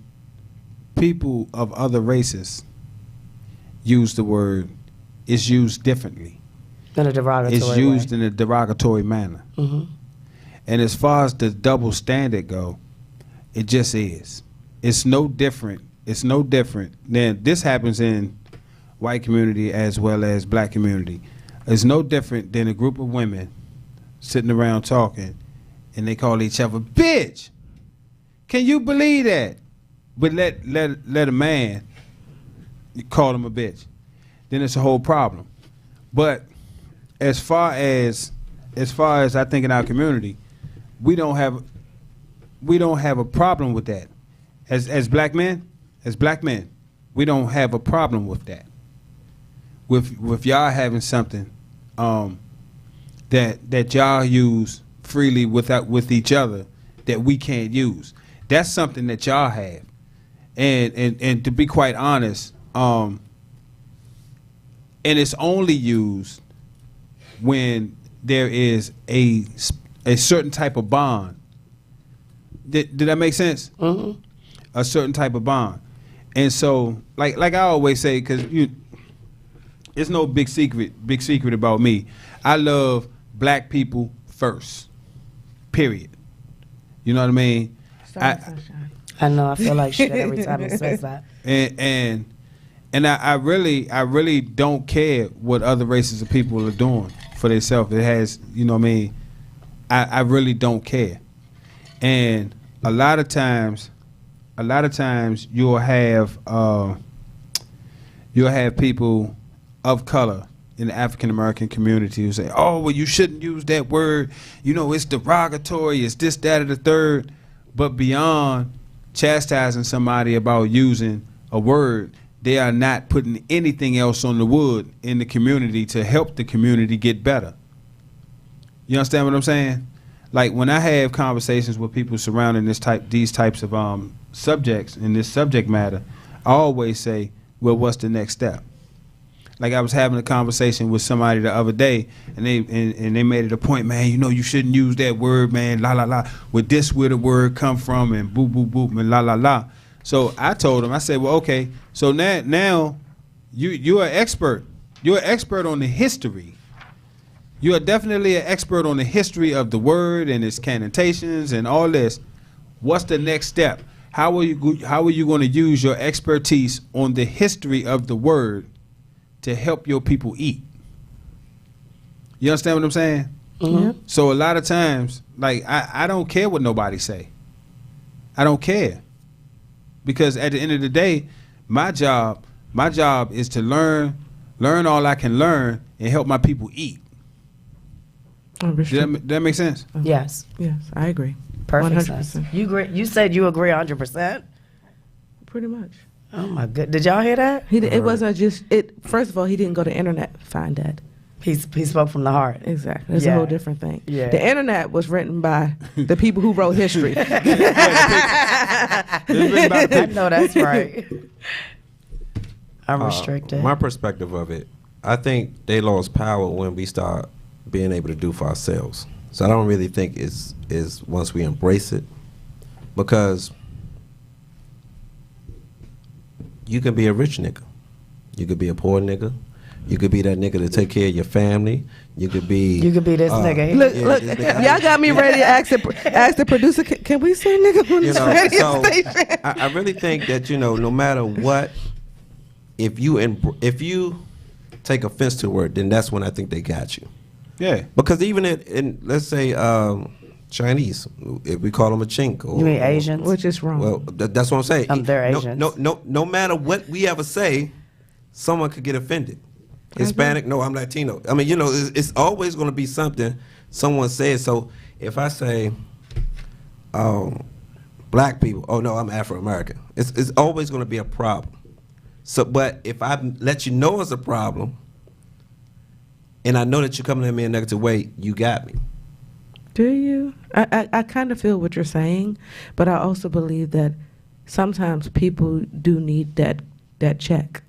people of other races use the word, it's used differently. In a derogatory It's used way. in a derogatory manner. Mm-hmm. And as far as the double standard go, it just is. It's no different. It's no different than this happens in white community as well as black community. It's no different than a group of women sitting around talking and they call each other bitch. Can you believe that? But let a man call him a bitch. Then it's a whole problem. But as far as I think in our community, we don't have a problem with that. As black men, we don't have a problem with that. With y'all having something that y'all use freely with each other, that we can't use. That's something that y'all have. And to be quite honest, and it's only used when there is a certain type of bond. Did that make sense? Mm-hmm. A certain type of bond. And so, like I always say, because it's no big secret about me. I love black people first. Period. You know what I mean? I know. I feel like shit every time he says that. And I really don't care what other races of people are doing for themselves. It has, you know what I mean? I really don't care. And a lot of times you'll have people of color in the African American community who say, "Oh, well, you shouldn't use that word. You know, it's derogatory. It's this, that, or the third." But beyond chastising somebody about using a word, they are not putting anything else on the wood in the community to help the community get better. You understand what I'm saying? Like when I have conversations with people surrounding these types of subjects in this subject matter, I always say, "Well, what's the next step?" Like I was having a conversation with somebody the other day, and they made it a point, man. You know, you shouldn't use that word, man. La la la. With this, where the word come from, and boop boop boop, and la la la. So I told him, I said, well, okay. So now you're an expert. You're an expert on the history. You are definitely an expert on the history of the word and its connotations and all this. What's the next step? How are you going to use your expertise on the history of the word to help your people eat? You understand what I'm saying? Mm-hmm. So a lot of times, like I don't care what nobody say. I don't care, because at the end of the day, my job is to learn all I can learn and help my people eat. Does that make sense? Yes. Yes, I agree. Perfect 100%. sense. You agree? You said you agree 100%? Pretty much. Oh my good. Did y'all hear that? It wasn't just it. First of all, he didn't go to the internet to find that. He spoke from the heart. Exactly. It's a Yeah. whole different thing. Yeah. The internet was written by the people who wrote history. I know that's right. I'm restricted. My perspective of it, I think they lost power when we start being able to do for ourselves. So I don't really think it's once we embrace it, because you can be a rich nigga, you could be a poor nigga, you could be that nigga to take care of your family. You could be this nigga. Look, y'all got me ready to ask the producer. Can we say nigga on this radio station? I really think that, no matter what, if you take offense to the word, then that's when I think they got you. Yeah. Because even in let's say Chinese, if we call them a chink, or you mean Asians, which is wrong. Well, that's what I'm saying. They're Asians. No matter what we ever say, someone could get offended. Hispanic, no, I'm Latino. I mean, it's always going to be something someone says. So if I say black people, oh no, I'm Afro American. It's always going to be a problem. So, but if I let you know it's a problem, and I know that you're coming at me in a negative way, you got me. Do you? I kind of feel what you're saying, but I also believe that sometimes people do need that check.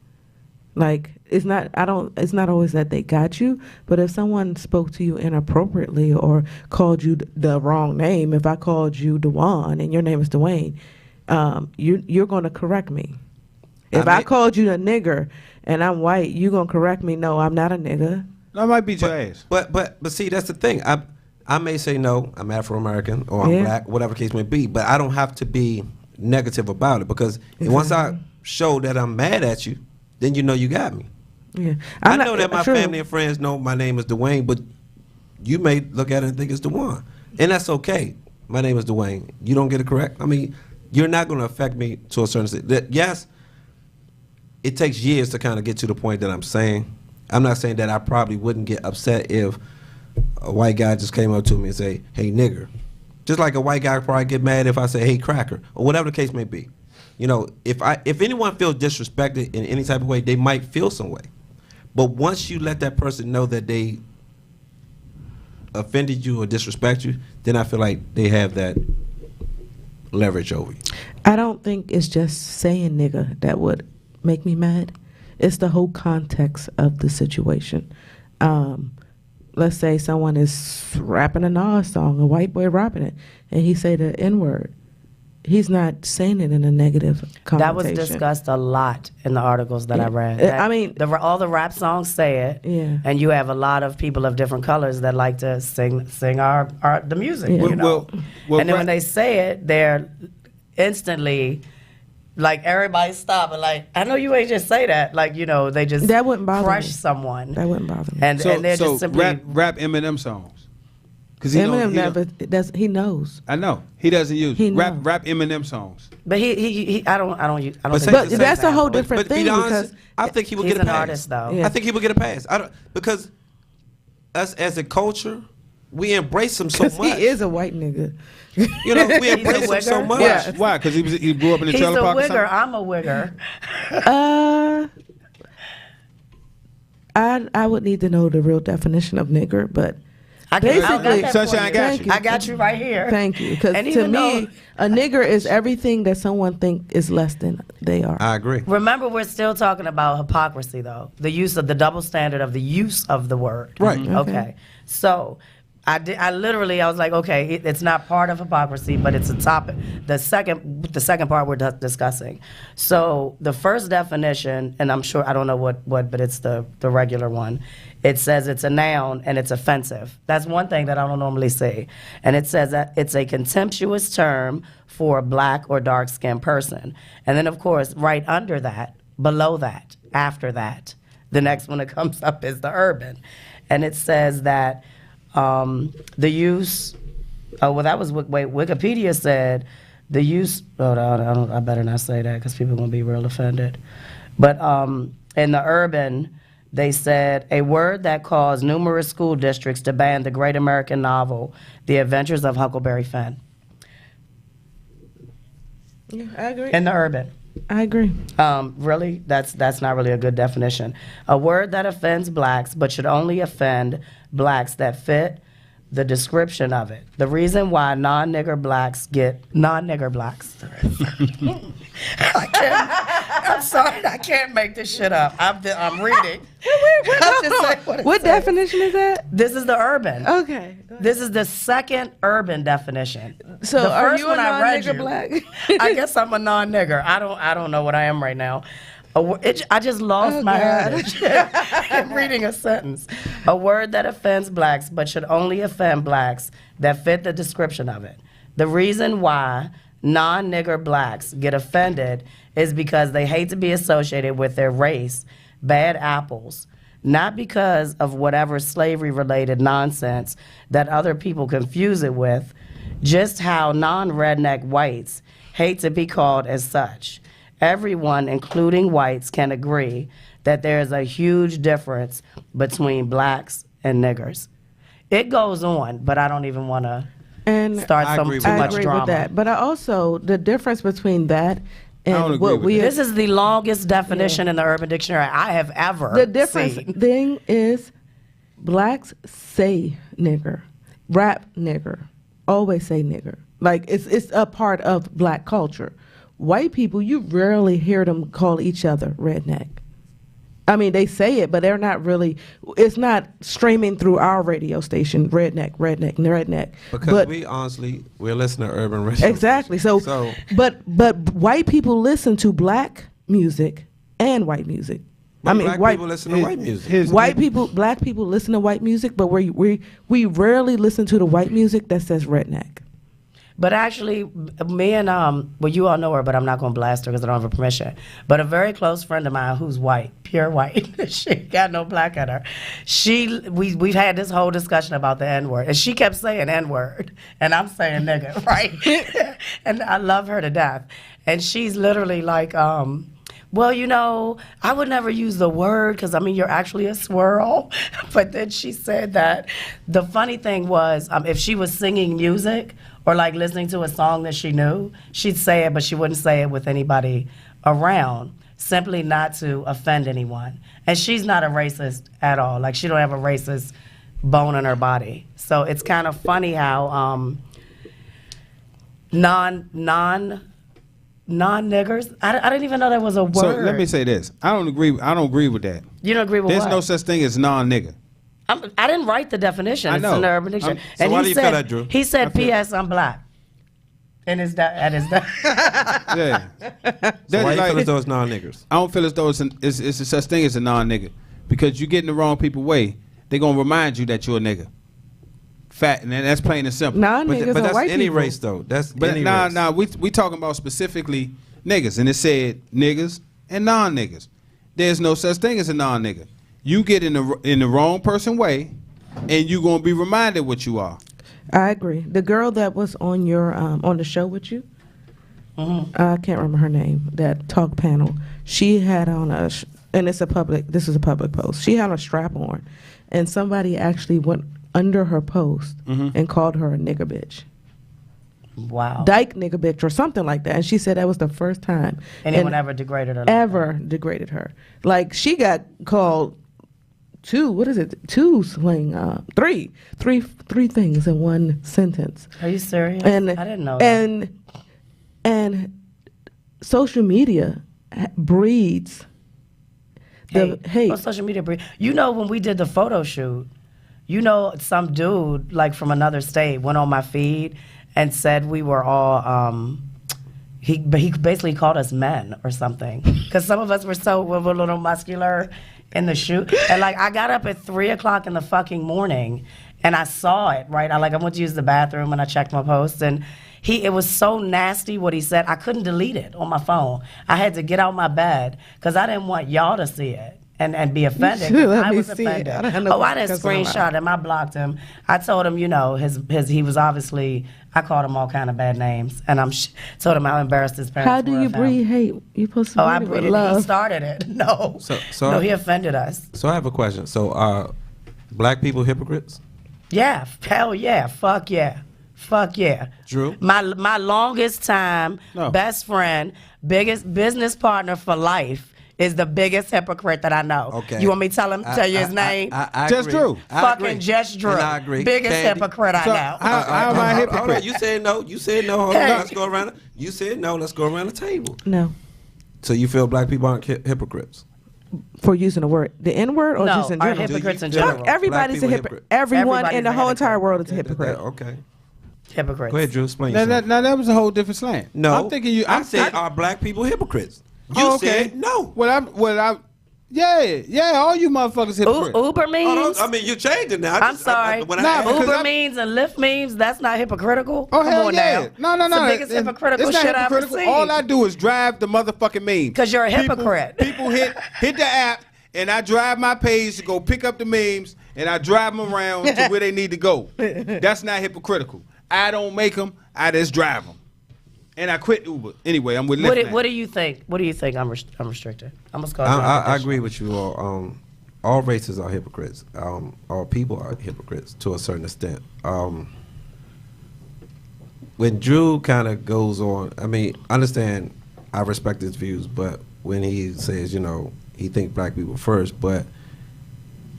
Like it's not always that they got you, but if someone spoke to you inappropriately or called you the wrong name, if I called you Dewan and your name is Dwayne, you're going to correct me. If I called you a nigger and I'm white, you're going to correct me. No, I'm not a nigger. That might be your ass. But see, that's the thing. I may say no, I'm Afro American or I'm black, whatever the case may be, but I don't have to be negative about it, because once I show that I'm mad at you, then you know you got me. Yeah, I know that my family and friends know my name is Dwayne, but you may look at it and think it's Dewan, and that's okay. My name is Dwayne. You don't get it correct. I mean, you're not going to affect me to a certain extent. Yes, it takes years to kind of get to the point that I'm saying. I'm not saying that I probably wouldn't get upset if a white guy just came up to me and say, "Hey, nigger." Just like a white guy would probably get mad if I say, "Hey, cracker," or whatever the case may be. If anyone feels disrespected in any type of way, they might feel some way. But once you let that person know that they offended you or disrespect you, then I feel like they have that leverage over you. I don't think it's just saying nigga that would make me mad. It's the whole context of the situation. Let's say someone is rapping a Nas song, a white boy rapping it, and he say the N-word. He's not saying it in a negative connotation. That was discussed a lot in the articles that I read. I mean, all the rap songs say it, and you have a lot of people of different colors that like to sing the music. Yeah. You know? Well, and then when they say it, they're instantly like everybody stop and like, I know you ain't just say that. Like, you know, they just that wouldn't bother crush me. someone. That wouldn't bother me. And they're just simply rap Eminem songs. Because Eminem never does. He knows. I know he doesn't use He rap Eminem songs. But I don't But that's a whole different thing. Be honest, because I think he would he's get a an pass. artist, though. Yeah. I think he would get a pass. Because us as a culture, we embrace him so much. he is a white nigga. You know, we embrace him so much. Yeah. Why? Because he grew up in the He's trailer a park. wigger. I'm a wigger. I would need to know the real definition of nigger, but basically, Sunshine got you. I got you right here. Thank you. Because And to even me, though- a nigger is everything that someone think is less than they are. I agree. Remember, we're still talking about hypocrisy, though. The use of the double standard of the use of the word. Right. Okay. So I literally was like, okay, it's not part of hypocrisy, but it's a topic. The second part we're discussing. So the first definition, and I'm sure I don't know what, but it's the regular one. It says it's a noun and it's offensive. That's one thing that I don't normally see. And it says that it's a contemptuous term for a black or dark skinned person. And then of course, right under that, below that, after that, the next one that comes up is the urban. And it says that the use, that was what Wikipedia said, the use, I better not say that because people are going to be real offended. But in the urban, they said a word that caused numerous school districts to ban the great American novel, The Adventures of Huckleberry Finn. Yeah, I agree. In the urban. I agree. Really? That's not really a good definition. A word that offends blacks, but should only offend blacks that fit the description of it. The reason why non-nigger blacks. I'm sorry, I can't make this shit up. I'm reading. What definition is that? This is the urban. Okay. This is the second urban definition. So the are first you a one I read non-nigger black? I guess I'm a non-nigger. I don't know what I am right now. I just lost my heritage. I'm reading a sentence. A word that offends blacks, but should only offend blacks that fit the description of it. The reason why non-nigger blacks get offended is because they hate to be associated with their race, bad apples, not because of whatever slavery-related nonsense that other people confuse it with, just how non-redneck whites hate to be called as such. Everyone, including whites, can agree that there is a huge difference between blacks and niggers. It goes on, but I don't even want to start too much drama. I agree with that. But I also, the difference between that and what we... This is the longest definition in the Urban Dictionary I have ever The difference seen. thing is blacks say nigger, rap nigger, always say nigger. Like, it's a part of black culture. White people, you rarely hear them call each other redneck. I mean, they say it, but they're not really, it's not streaming through our radio station, redneck. Because we're listening to urban radio. Exactly. So but white people listen to black music and white music. Black people listen to white music. Black people listen to white music, but we rarely listen to the white music that says redneck. But actually, me and, well, you all know her, but I'm not going to blast her because I don't have her permission. But a very close friend of mine who's white, pure white, she got no black in her. We've had this whole discussion about the N-word, and she kept saying N-word, and I'm saying nigga, right? And I love her to death. And she's literally like, well, you know, I would never use the word because, I mean, you're actually a swirl. But then she said that the funny thing was if she was singing music or like listening to a song that she knew, she'd say it, but she wouldn't say it with anybody around, simply not to offend anyone. And she's not a racist at all. Like, she don't have a racist bone in her body. So it's kind of funny how non-niggers. I didn't even know that was a word. So let me say this. I don't agree with that. You don't agree with There's what? no such thing as non-nigger. I didn't write the definition. I know. It's in the Urban Dictionary. So why do you feel that, Drew? He said, "P.S. I'm black." And at his Yeah. So why you feel as though it's non-niggers? I don't feel as though it's a such thing as a non-nigger. Because you get in the wrong people way, they're going to remind you that you're a nigger. Fat, and that's plain and simple. Non-niggers But are that's white any people. race, though. That's But any race. we talking about specifically niggas, and it said niggas and non-niggers. There's no such thing as a non-nigger. You get in the wrong person way, and you gonna be reminded what you are. I agree. The girl that was on your on the show with you, I can't remember her name. That talk panel. She had on and this is a public post. She had a strap on, and somebody actually went under her post and called her a nigger bitch. Wow. Dyke nigger bitch or something like that. And she said that was the first time anyone ever degraded her. Degraded her. Like she got called three things in one sentence. Are you serious? And I didn't know that. And social media breeds the hate. On social media breeds. You know, when we did the photo shoot, you know, some dude like from another state went on my feed and said we were all he basically called us men or something because some of us were a little muscular in the shoot. And like I got up at 3:00 in the fucking morning and I saw it, right? I went to use the bathroom and I checked my posts and it was so nasty what he said. I couldn't delete it on my phone. I had to get out my bed because I didn't want y'all to see it and be offended. I was offended. I didn't screenshot him. I blocked him. I told him, you know, he was obviously, I called him all kind of bad names and told him how embarrassed his parents were. How do you breed hate? You supposed to I breed breeded with love. He started it. No. No, he offended us. So I have a question. So are black people hypocrites? Yeah. Hell yeah. Fuck yeah. Fuck yeah. Drew? My longest time best friend, biggest business partner for life is the biggest hypocrite that I know. Okay. You want me to tell you his name? I Just agree. Drew. Fucking Just Drew. And I agree. Biggest Candy. hypocrite I know. How am I a hypocrite? Hold on. You said no. Hold on. Let's go around. You said no. Let's go around the table. No. So you feel black people aren't hypocrites? For using the word, the N word, or No, just in are general? hypocrites in general. Everybody's a Black people hypocrite. Everyone Everybody's in the a whole hypocrite. entire world is a hypocrite. Okay. Hypocrites. Go ahead, Drew. Explain Now yourself. that was a whole different slant. No. I'm thinking you. I said, are black people hypocrites? You Oh, okay. said no. Yeah, all you motherfuckers hypocrites. Uber memes? I mean, you changed it now. I'm sorry. Uber memes and Lyft memes, that's not hypocritical? Oh, Come hell on yeah. now. No. It's the biggest hypocritical It's not shit I've ever hypocritical. seen. All I do is drive the motherfucking meme. Because you're a hypocrite. People hit the app, and I drive my page to go pick up the memes, and I drive them around to where they need to go. That's not hypocritical. I don't make them. I just drive them. And I quit Uber. Anyway, I'm with Lyft now. What do you think? What do you think I'm restricted? I'm going to I agree with you all. All races are hypocrites. All people are hypocrites to a certain extent. When Drew kind of goes on, I mean, understand, I respect his views, but when he says, you know, he think black people first, but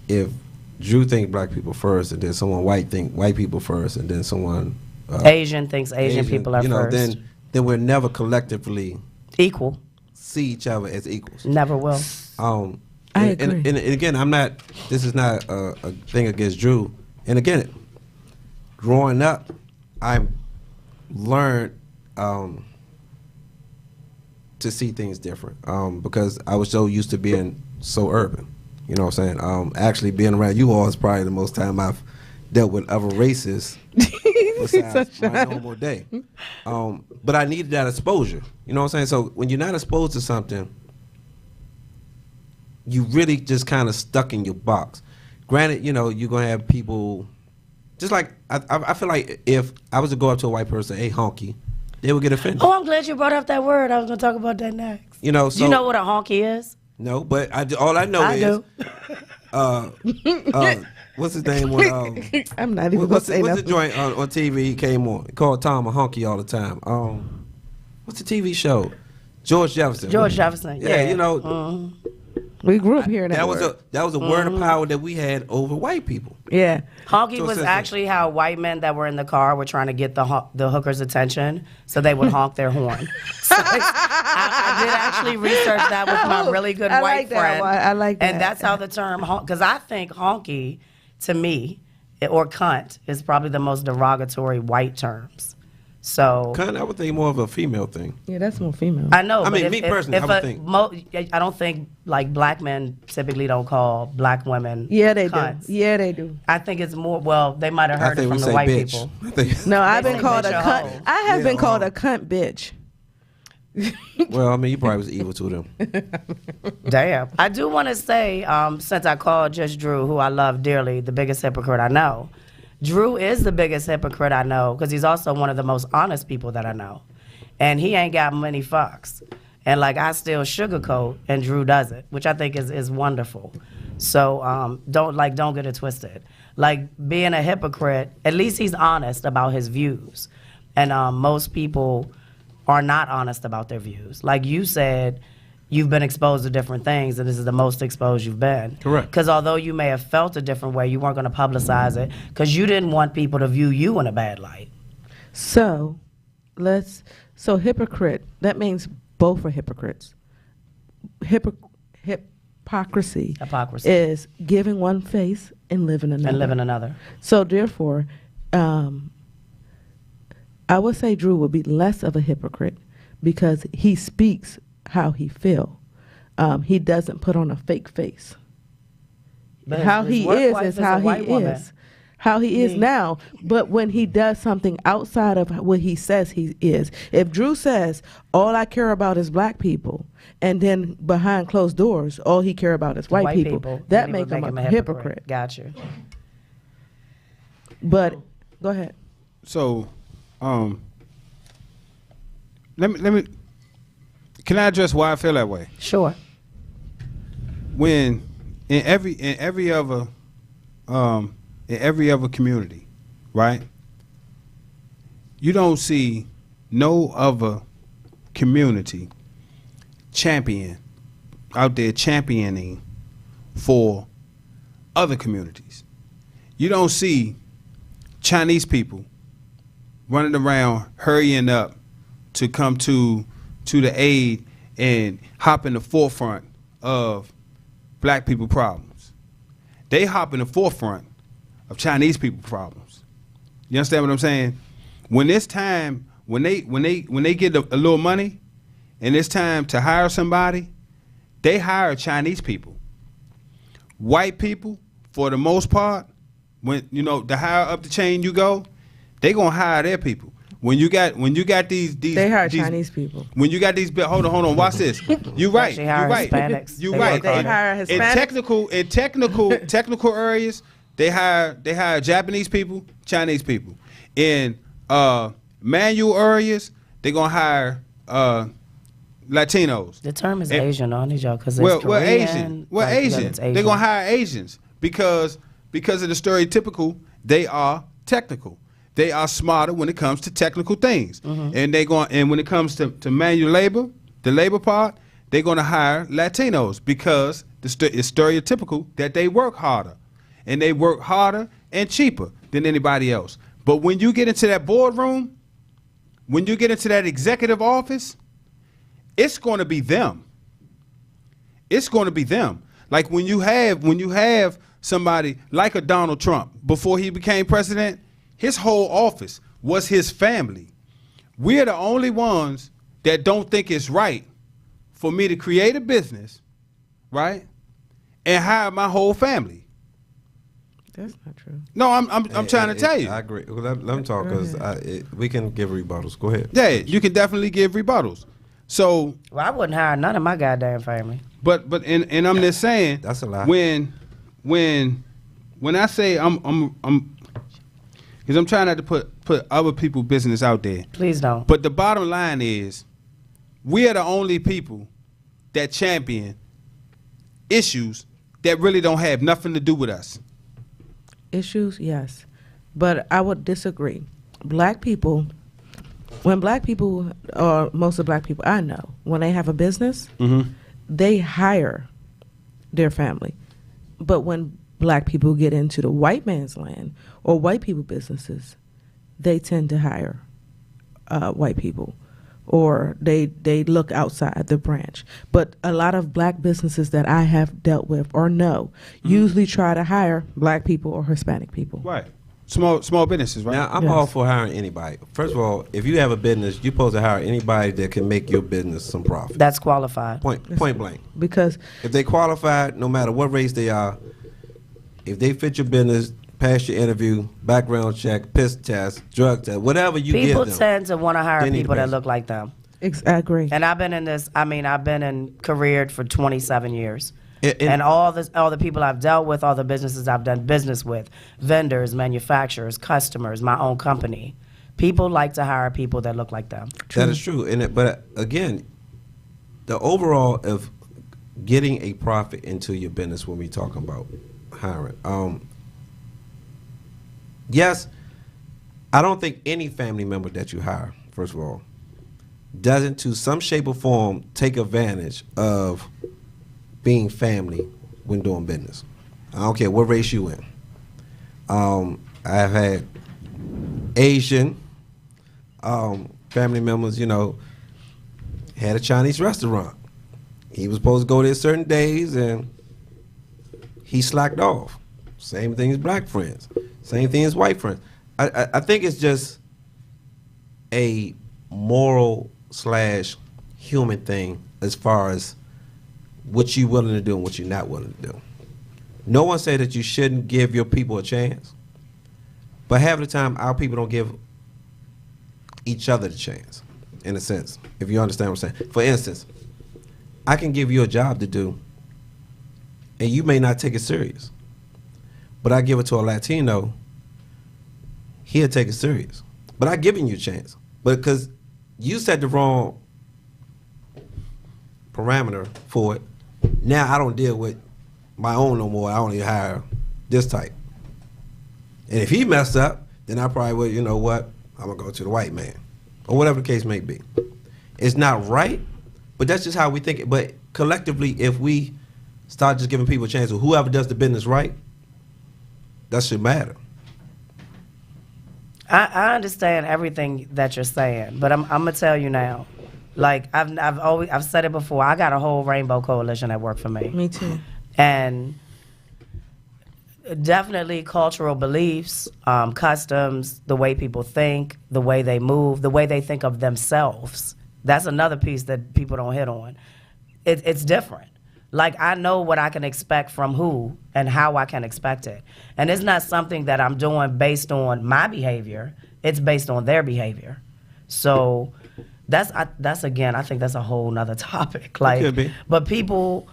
if Drew think black people first, and then someone white think white people first, and then someone Asian thinks Asian people are first. Then we're never collectively equal. See each other as equals. Never will. I agree. And again, this is not a thing against Drew. And again, growing up, I learned to see things different because I was so used to being so urban. You know what I'm saying? Actually, being around you all is probably the most time I've dealt with other races besides my normal day. But I needed that exposure. You know what I'm saying? So when you're not exposed to something, you really just kind of stuck in your box. Granted, you know, you're going to have people, just like, I feel like if I was to go up to a white person, hey, honky, they would get offended. Oh, I'm glad you brought up that word. I was going to talk about that next. You know, so. Do you know what a honky is? No, but all I know is. What's his name? I'm not even going to say what's nothing. the joint on TV he came on? He called Tom a honky all the time. What's the TV show? George Jefferson. George Jefferson. Yeah, you know. We grew up hearing that. That was a word of power that we had over white people. Yeah. Honky So was since- actually how white men that were in the car were trying to get the hooker's attention, so they would honk their horn. So I did actually research that with my really good I white like that friend. one. I like that. And that's how the term because I think honky, to me, or cunt, is probably the most derogatory white terms. So Cunt, I would think more of a female thing. Yeah, that's more female. I know. I but mean, if, me if- personally, if I would a think. I don't think like black men typically don't call black women. Yeah, they cunts. do. Yeah, they do. I think it's more. Well, they might have I heard it think from we the say white bitch. people. I think. No, I've They been say called a bitch a cunt. hoe. I have been called oh. a cunt bitch. Well, I mean, you probably was evil to them. Damn. I do want to say, since I called just Drew, who I love dearly, the biggest hypocrite I know. Drew is the biggest hypocrite I know because he's also one of the most honest people that I know. And he ain't got many fucks. And like I still sugarcoat and Drew does it, which I think is wonderful. So don't get it twisted. Like being a hypocrite, at least he's honest about his views. And most people are not honest about their views. Like you said, you've been exposed to different things, and this is the most exposed you've been. Correct. Because although you may have felt a different way, you weren't going to publicize it because you didn't want people to view you in a bad light. So, hypocrite, that means both are hypocrites. Hypocrisy is giving one face and living another. And living another. So therefore, I would say Drew would be less of a hypocrite because he speaks how he feel. He doesn't put on a fake face. But How his he work is wife is a how he white woman. is. How he is now. But when he does something outside of what he says he is, if Drew says, all I care about is black people, and then behind closed doors, all he care about is white people, that then he make would him a hypocrite. Got you. But, go ahead. So, let me. Can I address why I feel that way? Sure. When in every other community, right? You don't see no other community out there championing for other communities. You don't see Chinese people running around hurrying up to come to the aid and hop in the forefront of black people problems. They hop in the forefront of Chinese people problems. You understand what I'm saying? When it's time, when they get a little money and it's time to hire somebody, they hire Chinese people. White people, for the most part, when the higher up the chain you go, they gonna hire their people. When you got these they hire Chinese people. When you got these, hold on, watch this. You right, you right, Hispanics. you right. They hire Hispanics. In technical areas, they hire Japanese people, Chinese people. In manual areas, they gonna hire Latinos. The term is Asian, on y'all, because Well, Korean. Asian. They're gonna hire Asians because of the stereotypical. They are technical. They are smarter when it comes to technical things, and when it comes to manual labor, the labor part, they're gonna hire Latinos because it's stereotypical that they work harder, and they work harder and cheaper than anybody else. But when you get into that boardroom, when you get into that executive office, it's going to be them. It's going to be them. Like when you have somebody like a Donald Trump before he became president, his whole office was his family. We're the only ones that don't think it's right for me to create a business, right, and hire my whole family. That's not true. No, I'm trying to tell you. I agree. Well, let me talk because we can give rebuttals. Go ahead. Yeah, you can definitely give rebuttals. So, well, I wouldn't hire none of my goddamn family. But and I'm just saying that's a lie. When I say I'm because I'm trying not to put other people's business out there. Please don't. But the bottom line is, we are the only people that champion issues that really don't have nothing to do with us. Issues, yes. But I would disagree. Black people, when black people, or most of black people I know, when they have a business, they hire their family. But when black people get into the white man's land or white people businesses, they tend to hire white people, or they look outside the branch. But a lot of black businesses that I have dealt with or know usually try to hire black people or Hispanic people. Right. Small businesses, right? Now, I'm all for hiring anybody. First of all, if you have a business, you're supposed to hire anybody that can make your business some profit. That's qualified. Point blank. Because if they qualified, no matter what race they are, if they fit your business, pass your interview, background check, piss test, drug test, whatever you give them. People tend to want to hire people that look like them. I agree. And I've been in this. I mean, I've been in careered for 27 years. And all the people I've dealt with, all the businesses I've done business with, vendors, manufacturers, customers, my own company, people like to hire people that look like them. That is true. But again, the overall of getting a profit into your business when we talking about hiring. Yes, I don't think any family member that you hire, first of all, doesn't to some shape or form take advantage of being family when doing business. I don't care what race you in. I've had Asian family members, had a Chinese restaurant. He was supposed to go there certain days and he slacked off. Same thing as black friends. Same thing as white friends. I think it's just a moral/human thing as far as what you're willing to do and what you're not willing to do. No one said that you shouldn't give your people a chance, but half the time our people don't give each other the chance, in a sense, if you understand what I'm saying. For instance, I can give you a job to do, and you may not take it serious, but I give it to a Latino, he'll take it serious. But I'm giving you a chance, but because you set the wrong parameter for it, now I don't deal with my own no more. I only hire this type. And if he messed up, then I probably would, you know what, I'm going to go to the white man. Or whatever the case may be. It's not right, but that's just how we think it. But collectively, if we start just giving people a chance, or whoever does the business right, that should matter. I understand everything that you're saying, but I'm gonna tell you now. Like I've said it before. I got a whole rainbow coalition that work for me. Me too. And definitely cultural beliefs, customs, the way people think, the way they move, the way they think of themselves. That's another piece that people don't hit on. It's different. Like, I know what I can expect from who and how I can expect it. And it's not something that I'm doing based on my behavior. It's based on their behavior. So that's again, I think that's a whole nother topic. Like, could be. But people,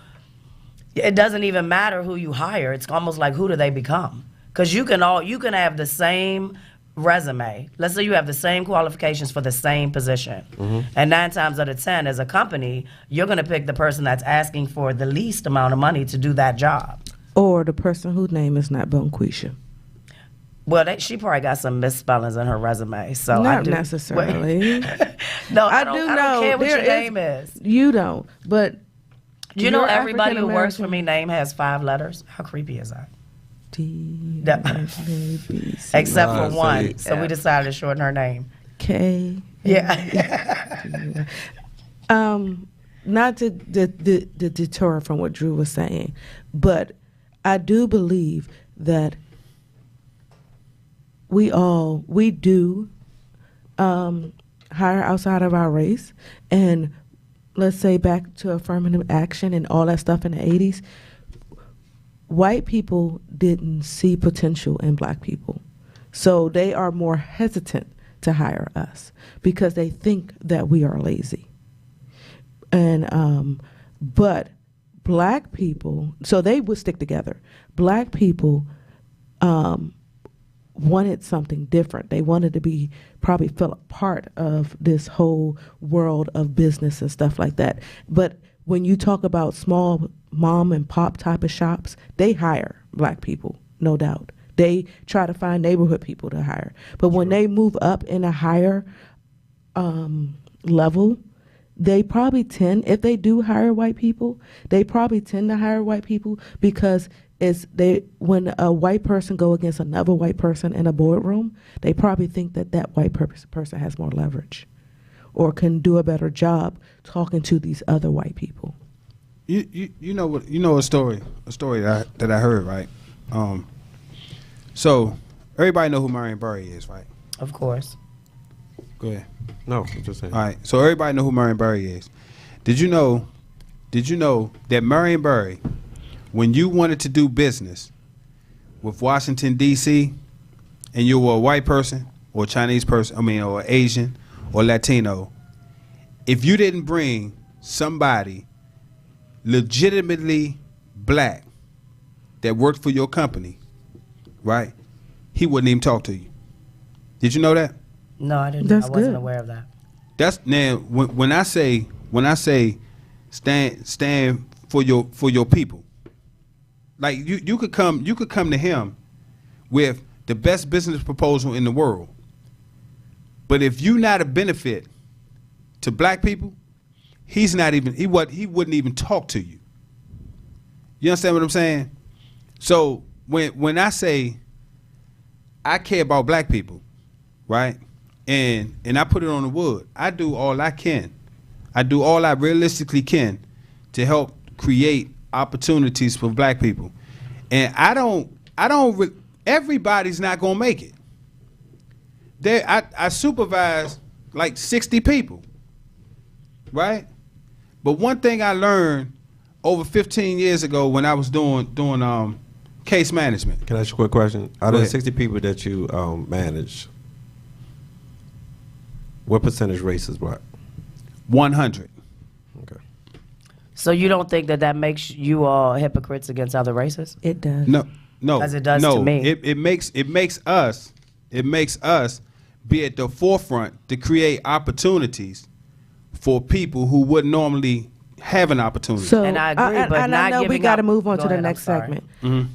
it doesn't even matter who you hire. It's almost like, who do they become? Because you can have the same resume. Let's say you have the same qualifications for the same position. Mm-hmm. And 9 times out of 10, as a company, you're going to pick the person that's asking for the least amount of money to do that job. Or the person whose name is not Bonquisha. Well, she probably got some misspellings in her resume. So not necessarily. No, I do know. I don't care what your name is. You don't, but you know everybody who works for me name has 5 letters? How creepy is that? Except for one. So we decided to shorten her name. K. Yeah. Not to deter from what Drew was saying, but I do believe that we do hire outside of our race. And let's say back to affirmative action and all that stuff in the 80s, white people didn't see potential in black people. So they are more hesitant to hire us because they think that we are lazy. And but black people, so they would stick together. Black people wanted something different. They wanted to be probably feel a part of this whole world of business and stuff like that. But when you talk about small mom and pop type of shops, they hire black people, no doubt. They try to find neighborhood people to hire. But when they move up in a higher level, they probably tend, if they do hire white people, they probably tend to hire white people because when a white person go against another white person in a boardroom, they probably think that white person has more leverage or can do a better job talking to these other white people. You know a story that I heard, right? So everybody know who Marion Barry is, right? Of course. Go ahead. No, I'm just saying. All right. So everybody know who Marion Barry is. Did you know that Marion Barry, when you wanted to do business with Washington D.C. and you were a white person or a Chinese person, or Asian or Latino, if you didn't bring somebody legitimately black that worked for your company, right, he wouldn't even talk to you. Did you know that? No, I didn't. That's I wasn't good. aware of that. That's now when I say stand for your people. Like you could come to him with the best business proposal in the world, but if you not a benefit to black people, he wouldn't even talk to you. You understand what I'm saying? So when I say I care about black people, right? And I put it on the wood. I do all I can. I do all I realistically can to help create opportunities for black people. And everybody's not gonna make it. I supervise like 60 people, right? But one thing I learned over 15 years ago when I was doing case management. Can I ask you a quick question? Out Go of the ahead. 60 people that you manage, what percentage race is black? 100. Okay. So you don't think that makes you all hypocrites against other races? It does. No. As it does to me. It makes us be at the forefront to create opportunities for people who wouldn't normally have an opportunity. So, And I agree, but and I not know we giving got to up- move on Go to the ahead, I'm next sorry. segment. Mhm.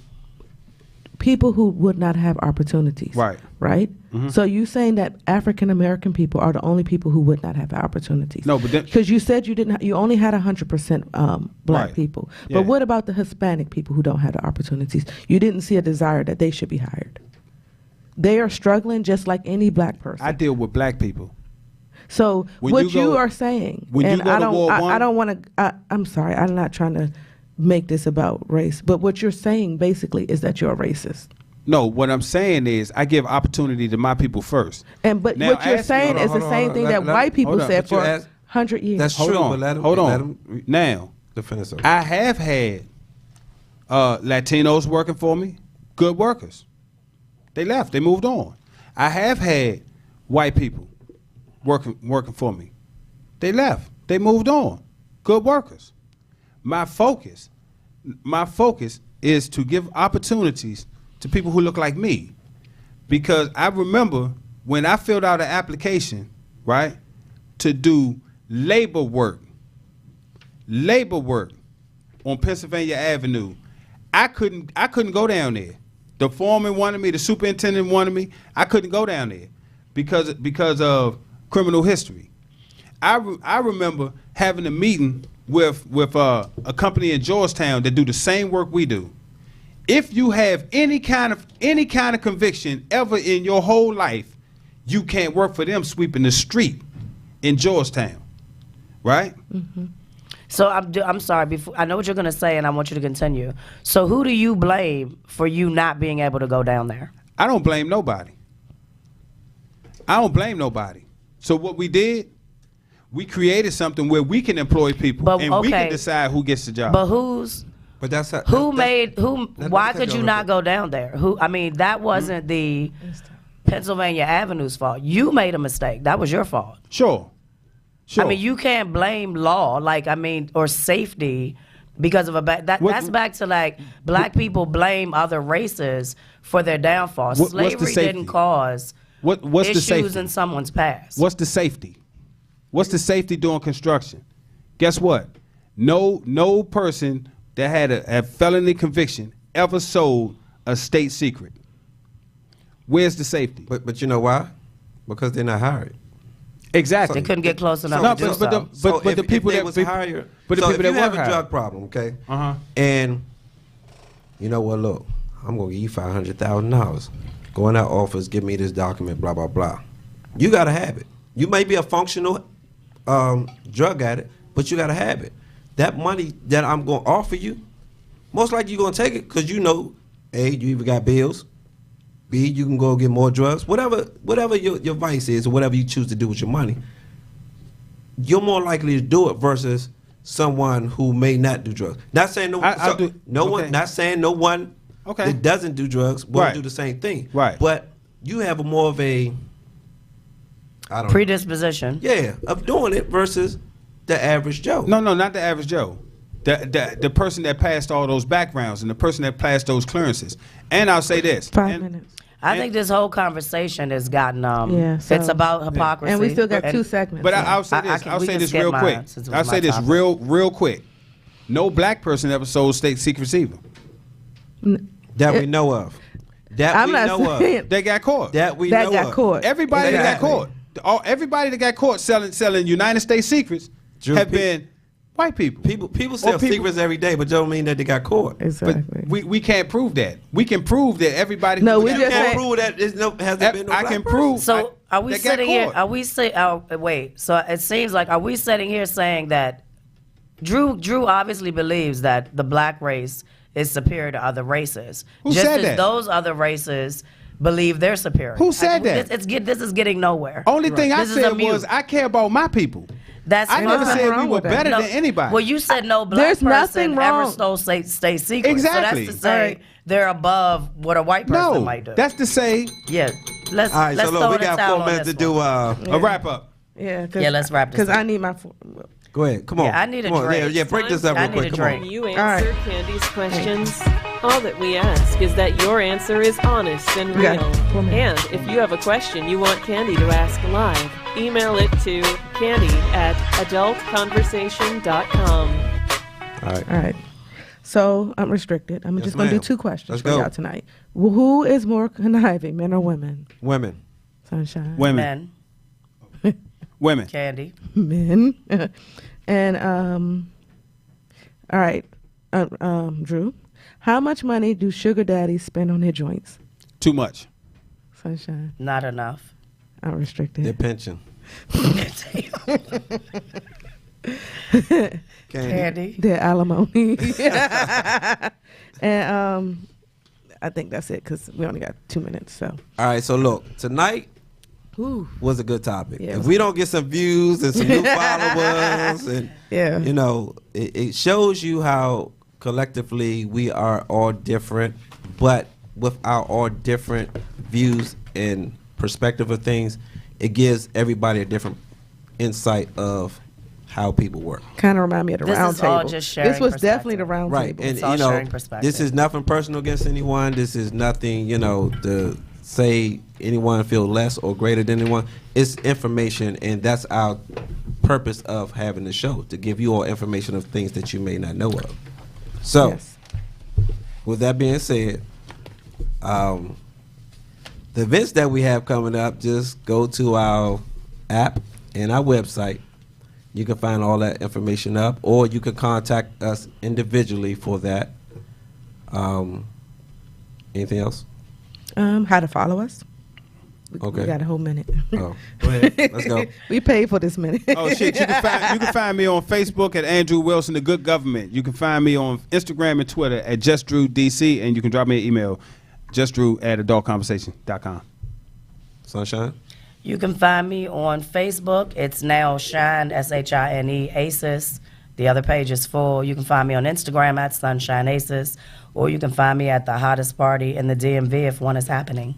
People who would not have opportunities. Right. Right? Mhm. So you saying that African American people are the only people who would not have opportunities. No, but then- because you said you only had 100% black Right. people. Yeah. But what about the Hispanic people who don't have the opportunities? You didn't see a desire that they should be hired. They are struggling just like any black person. I deal with black people. So When what you you go- are saying, when you and go I to don't, Ward I One- don't want to. I'm sorry, I'm not trying to make this about race, but what you're saying basically is that you're a racist. No, what I'm saying is I give opportunity to my people first. But Now, what you're ask me- saying Hold on, is the hold on, same hold thing on. that Let- white people hold on, said but you for asked- 100 years. That's true, but let him Now, finish it. I have had Latinos working for me, good workers. They left. They moved on. I have had white people working for me. They left. They moved on. Good workers. My focus is to give opportunities to people who look like me. Because I remember when I filled out an application, right, to do labor work on Pennsylvania Avenue, I couldn't go down there. The foreman wanted me, the superintendent wanted me. I couldn't go down there because of criminal history. I remember having a meeting with a company in Georgetown that do the same work we do. If you have any kind of conviction ever in your whole life, you can't work for them sweeping the street in Georgetown, right? Mm-hmm. So I'm sorry. Before I know what you're going to say, and I want you to continue. So who do you blame for you not being able to go down there? I don't blame nobody. So what we did, we created something where we can employ people and we can decide who gets the job. But who's? But that's why could you not go down there? That wasn't the Pennsylvania Avenue's fault. You made a mistake. That was your fault. Sure. I mean, you can't blame law, or safety because of that's back to black people blame other races for their downfall. What's the Slavery safety? didn't cause what's the issues safety? in someone's past. What's the safety? What's the safety doing construction? Guess what? No person that had a felony conviction ever sold a state secret. Where's the safety? But you know why? Because they're not hired. Exactly. They couldn't get close enough. No, to do but so. the people that was but higher. the So people if that you have were a higher. drug problem, okay, and you know what? Look, I'm gonna give you $500,000. Go in that office, give me this document, blah blah blah. You gotta have it. You may be a functional drug addict, but you gotta have it. That money that I'm gonna offer you, most likely you're gonna take it because you know, A, you either got bills, B, you can go get more drugs, whatever your vice is or whatever you choose to do with your money. You're more likely to do it versus someone who may not do drugs. Not saying not saying no one that doesn't do drugs won't do the same thing. Right. But you have more of a predisposition. Yeah, of doing it versus the average Joe. No, not the average Joe. The person that passed all those backgrounds and the person that passed those clearances. And I'll say this. 5 minutes. I think this whole conversation has gotten it's about hypocrisy. And we still got 2 segments. But I'll say this. I'll say this real quick. I'll say this real quick. No black person ever sold state secrets either. That we know of. They got caught. Everybody that got caught. Everybody that got caught selling United States secrets have been white people. People sell secrets every day, but don't mean that they got caught. Exactly. But we can't prove that. We can prove that everybody. No, we just can't prove that hasn't been no black I can person. prove. So are we that got sitting here? caught. Are we wait? So it seems like are we sitting here saying that Drew obviously believes that the black race is superior to other races. Who just said as that? those other races believe they're superior. Who said that? This is getting nowhere. Only thing I said was I care about my people. I never said we were better than anybody. Well, you said no black There's nothing person wrong. ever stole state secrets. Exactly. So that's to say they're above what a white person might do. That's to say. Yeah. Let's All right, let's so look, throw we the got towel 4 on minutes to this do one. A wrap up. Yeah, let's wrap this because up. I need my. Go ahead. Come on. Yeah, I need a Come on. drink. Yeah, break this up I real need quick. a Come drink. on. You answer Candy's questions. All that we ask is that your answer is honest and We real. got 4 minutes. And if you have a question you want Candy to ask live, email it to candy@adultconversation.com. All right. All right. So I'm restricted. I'm Yes, just going to do ma'am. 2 questions Let's for go. y'all tonight. Who is more conniving, men or women? Women. Sunshine. Women. Men. Women. Candy. Men. And all right, Drew, how much money do sugar daddies spend on their joints? Too much. Sunshine. Not enough. I'm restricted. Their pension. Candy. Their alimony. And I think that's it because we only got 2 minutes. So. All right, so look, tonight Ooh. was a good topic. Yeah, if we don't get some views and some new followers, and you know, it shows you how collectively we are all different, but with our all different views and perspective of things, it gives everybody a different insight of how people work. Kind of remind me of the This round is table. all just sharing This was perspective. definitely the round Right, table. and It's all you know, sharing perspective. this is nothing personal against anyone. This is nothing, you know, to say anyone feel less or greater than anyone. It's information, and that's our purpose of having the show, to give you all information of things that you may not know of. So, with that being said, the events that we have coming up, just go to our app and our website. You can find all that information up, or you can contact us individually for that. Anything else? How to follow us. Okay. We got a whole minute. Oh, go ahead. Let's go. We paid for this minute. Oh shit! You can find me on Facebook at Andrew Wilson, the Good Government. You can find me on Instagram and Twitter at JustDrewDC, and you can drop me an email, justdrew@adultconversation.com. Sunshine. You can find me on Facebook. It's now Shine, SHINE, ACES. The other page is full. You can find me on Instagram at Sunshine ACES, or you can find me at the hottest party in the DMV if one is happening.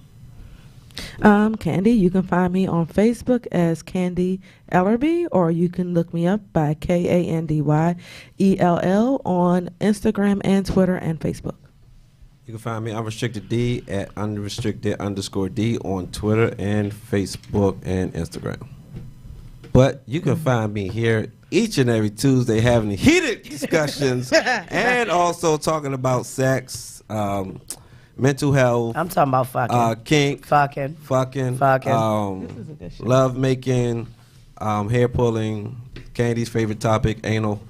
Candy, you can find me on Facebook as Candy Ellerby, or you can look me up by KANDYELL on Instagram and Twitter and Facebook. You can find me Unrestricted D at unrestricted_D on Twitter and Facebook and Instagram. But you can find me here each and every Tuesday having heated discussions and also talking about sex, mental health. I'm talking about fucking. Kink. Fucking. Fucking. Fucking. Love making, hair pulling, Candy's favorite topic, anal.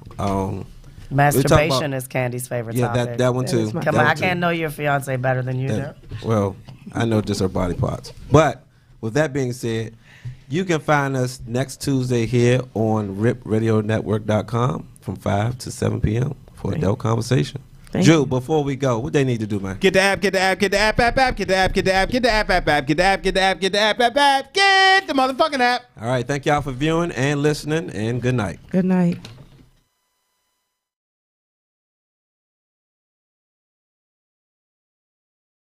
Masturbation is Candy's favorite yeah, topic. that one too. Come on, I can't know your fiance better than you do. Well, I know just her body parts. But with that being said, you can find us next Tuesday here on ripradionetwork.com from 5 to 7 p.m. for Adult Conversation. Drew, before we go, what they need to do, man? Get the app, get the app, get the app, get the app, get the app, get the app, get the app, get the app, get the app, get the app, get the motherfucking app. All right, thank y'all for viewing and listening, and good night. Good night.